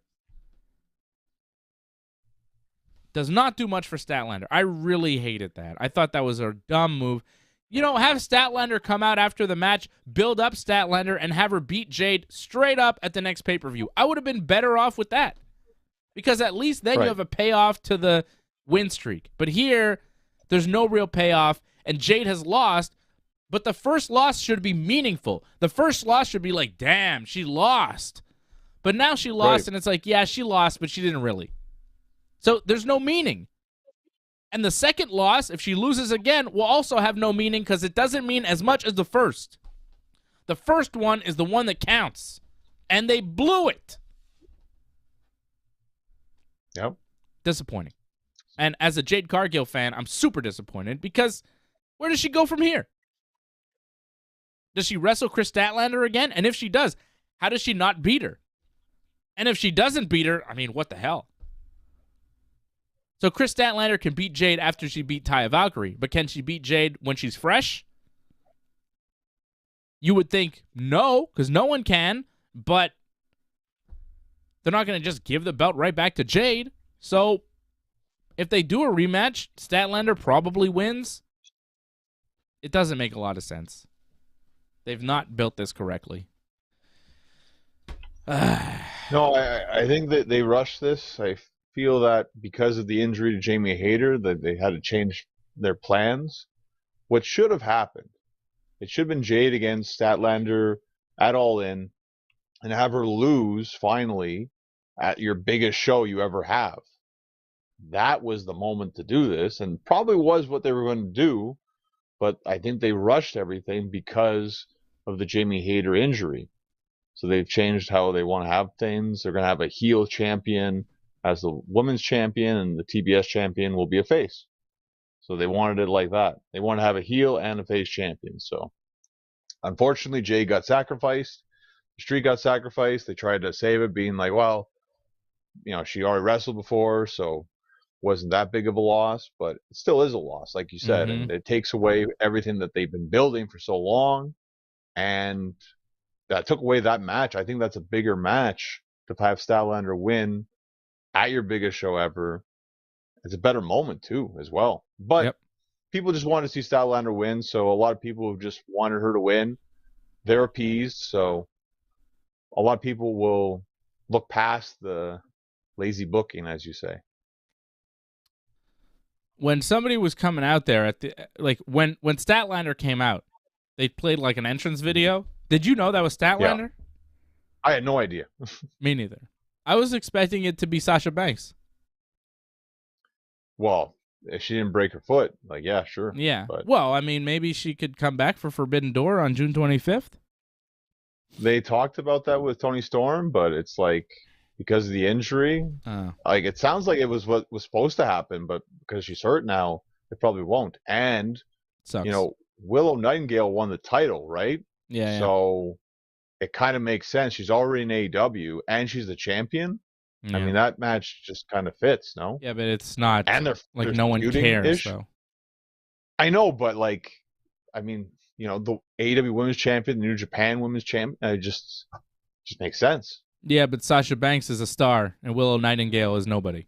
Does not do much for Statlander. I really hated that. I thought that was a dumb move. You know, have Statlander come out after the match, build up Statlander, and have her beat Jade straight up at the next pay-per-view. I would have been better off with that. Because at least then you have a payoff to the win streak. But here, there's no real payoff, and Jade has lost, but the first loss should be meaningful. The first loss should be like, damn, she lost. But now she lost, and it's like, yeah, she lost, but she didn't really. So there's no meaning. And the second loss, if she loses again, will also have no meaning because it doesn't mean as much as the first. The first one is the one that counts. And they blew it. Yep. Disappointing. And as a Jade Cargill fan, I'm super disappointed because where does she go from here? Does she wrestle Chris Statlander again? And if she does, how does she not beat her? And if she doesn't beat her, I mean, what the hell? So Chris Statlander can beat Jade after she beat Taya Valkyrie, but can she beat Jade when she's fresh? You would think no, because no one can, but they're not going to just give the belt right back to Jade. So if they do a rematch, Statlander probably wins. It doesn't make a lot of sense. They've not built this correctly. No, I think that they rushed this. I feel that because of the injury to Jamie Hayter, that they had to change their plans. What should have happened, it should have been Jade against Statlander at All In and have her lose finally at your biggest show you ever have. That was the moment to do this, and probably was what they were going to do, but I think they rushed everything because of the Jamie Hayter injury. So they've changed how they want to have things. They're going to have a heel champion as the women's champion, and the TBS champion will be a face. So they wanted it like that. They want to have a heel and a face champion. So unfortunately, Jay got sacrificed. The streak got sacrificed. They tried to save it, being like, well, you know, she already wrestled before, so wasn't that big of a loss, but it still is a loss, like you said. And it takes away everything that they've been building for so long. And that took away that match. I think that's a bigger match to have Statlander win at your biggest show ever. It's a better moment too, as well. But people just want to see Statlander win, so a lot of people have just wanted her to win. They're appeased, so a lot of people will look past the lazy booking, as you say. When somebody was coming out there at the when Statlander came out, they played like an entrance video. Did you know that was Statlander? Yeah. I had no idea. Me neither. I was expecting it to be Sasha Banks. Well, if she didn't break her foot, like, yeah, sure. Yeah. But well, I mean, maybe she could come back for Forbidden Door on June 25th. They talked about that with Toni Storm, but it's like, because of the injury, like, it sounds like it was what was supposed to happen, but because she's hurt now, it probably won't. And, Sucks. You know, Willow Nightingale won the title, right? Yeah. So it kind of makes sense. She's already in AEW, and she's the champion. Yeah. I mean, that match just kind of fits, no? Yeah, but it's not, and they're no one cares, though. I know, but, like, I mean, you know, the AEW Women's Champion, the New Japan Women's Champion, it just makes sense. Yeah, but Sasha Banks is a star, and Willow Nightingale is nobody.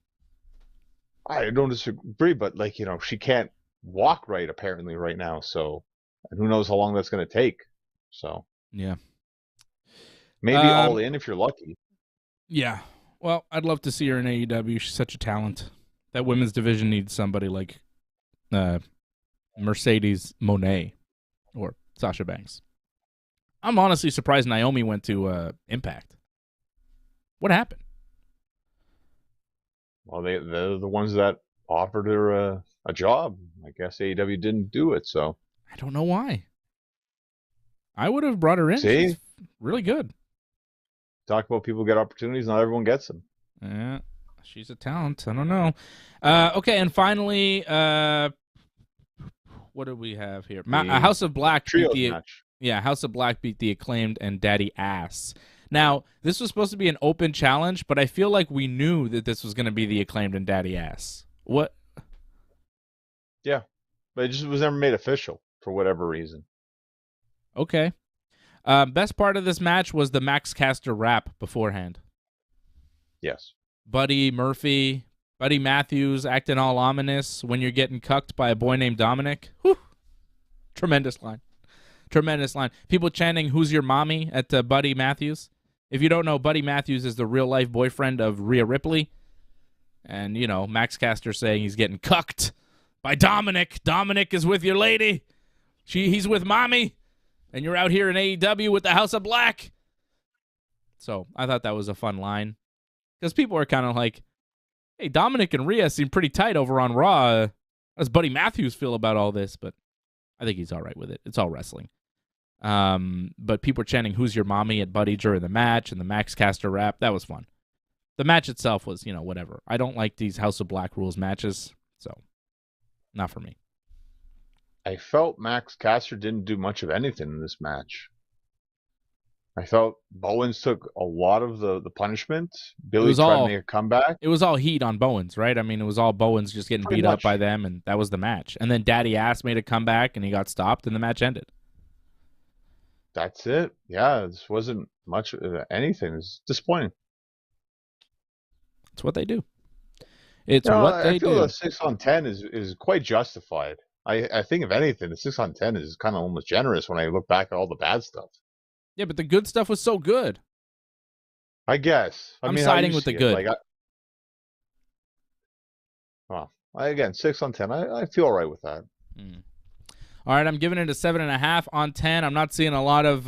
I don't disagree, but, like, you know, she can't walk right, apparently, right now, so, and who knows how long that's going to take, so. Yeah. Maybe All In if you're lucky. Yeah. Well, I'd love to see her in AEW. She's such a talent. That women's division needs somebody like Mercedes Moné or Sasha Banks. I'm honestly surprised Naomi went to Impact. What happened? Well, they're the ones that offered her a job. I guess AEW didn't do it, so. I don't know why. I would have brought her in. See? She's really good. Talk about people get opportunities, not everyone gets them. Yeah, she's a talent. I don't know. Okay, and finally, what do we have here? House of Black beat the match. Yeah, House of Black beat the Acclaimed and Daddy Ass. Now, this was supposed to be an open challenge, but I feel like we knew that this was going to be the Acclaimed and Daddy Ass. What? Yeah, but it just was never made official for whatever reason. Okay. Best part of this match was the Max Caster rap beforehand. Yes. Buddy Murphy, Buddy Matthews acting all ominous when you're getting cucked by a boy named Dominic. Whew. Tremendous line. Tremendous line. People chanting, "Who's your mommy?" at Buddy Matthews. If you don't know, Buddy Matthews is the real-life boyfriend of Rhea Ripley. And, you know, Max Caster saying he's getting cucked by Dominic. Dominic is with your lady. He's with mommy. And you're out here in AEW with the House of Black. So I thought that was a fun line. Because people are kind of like, hey, Dominic and Rhea seem pretty tight over on Raw. How does Buddy Matthews feel about all this? But I think he's all right with it. It's all wrestling. But people are chanting, "Who's your mommy?" at Buddy during the match, and the Max Caster rap. That was fun. The match itself was, you know, whatever. I don't like these House of Black rules matches, so not for me. I felt Max Caster didn't do much of anything in this match. I felt Bowens took a lot of the punishment. Billy tried to make a comeback. It was all heat on Bowens, right? I mean, it was all Bowens just getting beat up by them, and that was the match. And then Daddy Ass made a comeback, and he got stopped, and the match ended. That's it. Yeah, this wasn't much of anything. It's disappointing. It's what they do. It's what they do. I feel the 6-on-10 is quite justified. I think, if anything, the 6-on-10 is kind of almost generous when I look back at all the bad stuff. Yeah, but the good stuff was so good. I guess. I'm siding with the good. Again, 6-on-10. I feel all right with that. All right, I'm giving it a 7.5 on 10. I'm not seeing a lot of...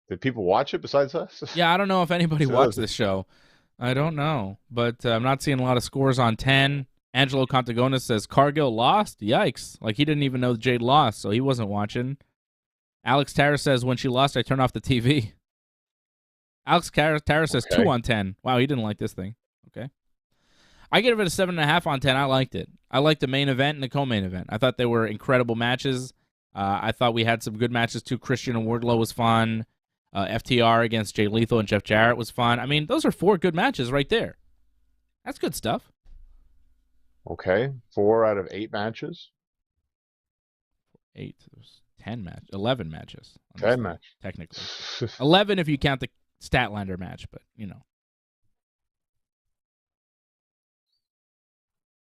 Did people watch it besides us? Yeah, I don't know if anybody watched this show. I don't know. But I'm not seeing a lot of scores on 10. Angelo Contagona says, Cargill lost? Yikes. Like, he didn't even know Jade lost, so he wasn't watching. Alex Tara says, when she lost, I turned off the TV. Alex Tara says 2 on 10. Wow, he didn't like this thing. Okay. I give it a 7.5 on 10. I liked it. I liked the main event and the co-main event. I thought they were incredible matches. I thought we had some good matches, too. Christian and Wardlow was fun. FTR against Jay Lethal and Jeff Jarrett was fun. I mean, those are 4 good matches right there. That's good stuff. Okay. 4 out of 8 matches? 8. There's 11 matches. 10 matches. Technically. 11 if you count the Statlander match, but, you know.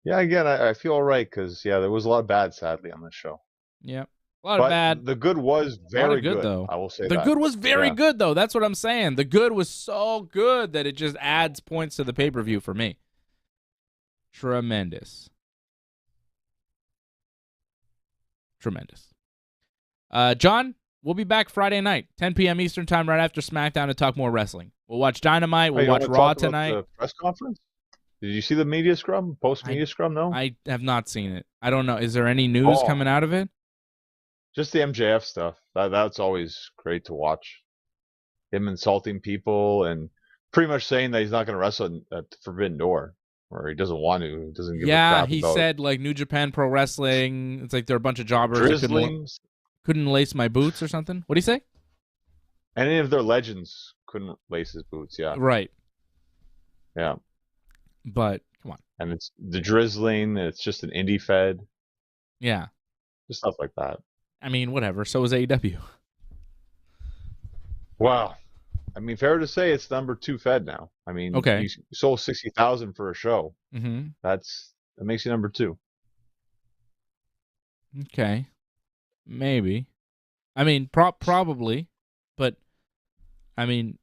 Yeah, again, I feel all right because, there was a lot of bad, sadly, on this show. Yeah. A lot of bad. The good was very good, though. I will say that. The good was very good, though. That's what I'm saying. The good was so good that it just adds points to the pay-per-view for me. Tremendous. John, we'll be back Friday night, 10 p.m. Eastern time, right after SmackDown to talk more wrestling. We'll watch Dynamite. We'll watch Raw tonight. The press conference? Did you see the media scrum? Post-media scrum, no? I have not seen it. I don't know. Is there any news coming out of it? Just the MJF stuff. That's always great to watch. Him insulting people and pretty much saying that he's not going to wrestle at the Forbidden Door, or he doesn't want to. He doesn't give a crap he about said like New Japan Pro Wrestling. It's like they're a bunch of jobbers that couldn't lace my boots or something. What do you say? Any of their legends couldn't lace his boots. Yeah. Right. Yeah. But come on. And it's the drizzling. It's just an indie fed. Yeah. Just stuff like that. I mean, whatever. So is AEW. Wow. I mean, fair to say it's number 2 fed now. I mean, you sold 60,000 for a show. Mm-hmm. That makes you number 2. Okay. Maybe. I mean, probably. But, I mean,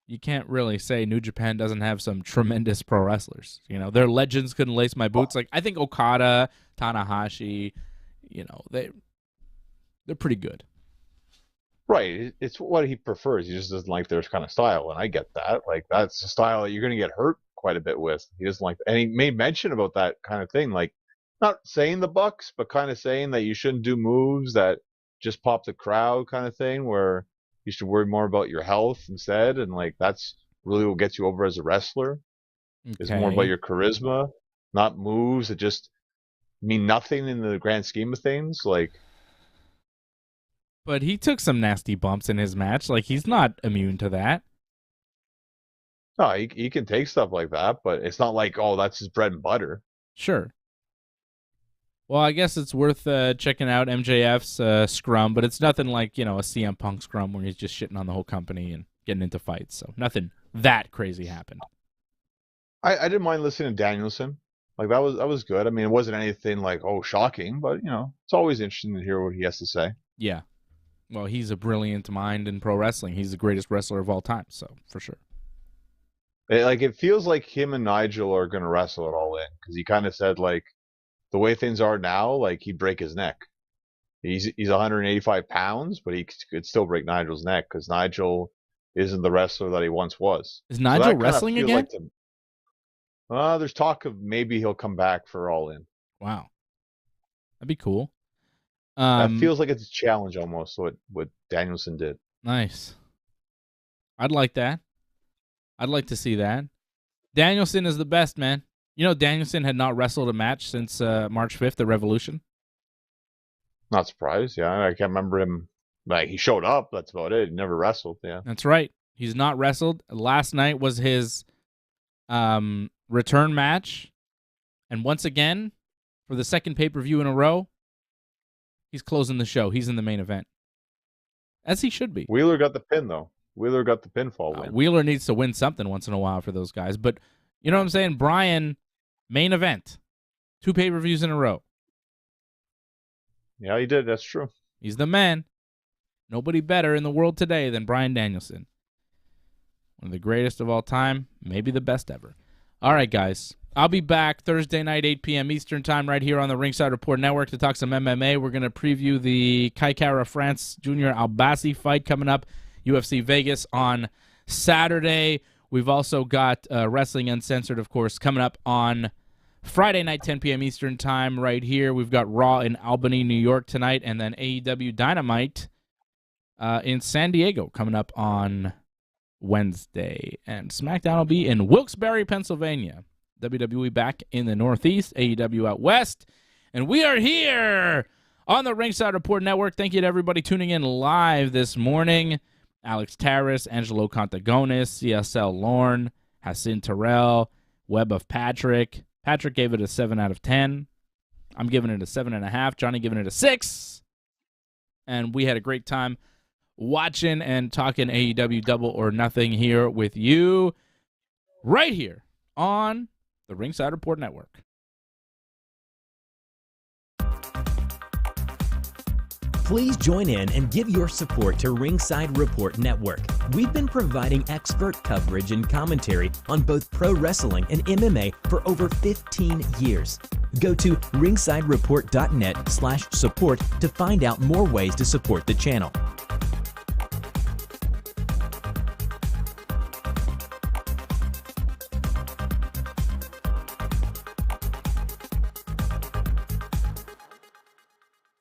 you can't really say New Japan doesn't have some tremendous pro wrestlers. You know, their legends couldn't lace my boots. Like, I think Okada, Tanahashi, you know, they're pretty good. Right. It's what he prefers. He just doesn't like their kind of style, and I get that. Like, that's a style that you're going to get hurt quite a bit with. He doesn't like, and he made mention about that kind of thing. Like, not saying the Bucks, but kind of saying that you shouldn't do moves that just pop the crowd kind of thing, where you should worry more about your health instead. And, like, that's really what gets you over as a wrestler. Okay. It's more about your charisma, not moves that just mean nothing in the grand scheme of things. Like, but he took some nasty bumps in his match. Like, he's not immune to that. No, he can take stuff like that, but it's not like, oh, that's his bread and butter. Sure. Well, I guess it's worth checking out MJF's scrum, but it's nothing like, you know, a CM Punk scrum where he's just shitting on the whole company and getting into fights. So nothing that crazy happened. I didn't mind listening to Danielson. Like that was good. I mean, it wasn't anything like shocking, but it's always interesting to hear what he has to say. Yeah. Well, he's a brilliant mind in pro wrestling. He's the greatest wrestler of all time, so for sure. It feels like him and Nigel are going to wrestle it all in, because he kind of said like the way things are now, like he'd break his neck. He's 185 pounds, but he could still break Nigel's neck because Nigel isn't the wrestler that he once was. Is Nigel wrestling again? There's talk of maybe he'll come back for All In. Wow, that'd be cool. That feels like it's a challenge almost. What Danielson did. Nice. I'd like that. I'd like to see that. Danielson is the best, man. You know, Danielson had not wrestled a match since March 5th at Revolution. Not surprised. Yeah, I can't remember him. Like he showed up. That's about it. He never wrestled. Yeah, that's right. He's not wrestled. Last night was his return match, and once again, for the second pay-per-view in a row, he's closing the show. He's in the main event, as he should be. Wheeler got the pin though. Wheeler got the pinfall win. Wheeler needs to win something once in a while for those guys, but you know what I'm saying? Brian, main event, 2 pay-per-views in a row. Yeah, he did. That's true. He's the man. Nobody better in the world today than Bryan Danielson. One of the greatest of all time, maybe the best ever. All right, guys. I'll be back Thursday night, 8 p.m. Eastern Time, right here on the Ringside Report Network to talk some MMA. We're going to preview the Kai Kara France Junior Albasi fight coming up, UFC Vegas on Saturday. We've also got Wrestling Uncensored, of course, coming up on Friday night, 10 p.m. Eastern Time, right here. We've got Raw in Albany, New York tonight, and then AEW Dynamite in San Diego coming up on Wednesday. And SmackDown will be in Wilkes-Barre, Pennsylvania. WWE back in the Northeast, AEW out West. And we are here on the Ringside Report Network. Thank you to everybody tuning in live this morning. Alex Tarras, Angelo Contagonis, CSL Lorne, Hassan Terrell, Web of Patrick. Patrick gave it a 7 out of 10. I'm giving it a 7.5. Johnny giving it a 6. And we had a great time watching and talking AEW Double or Nothing here with you right here on the Ringside Report Network. Please join in and give your support to Ringside Report Network. We've been providing expert coverage and commentary on both pro wrestling and MMA for over 15 years. Go to ringsidereport.net/support to find out more ways to support the channel.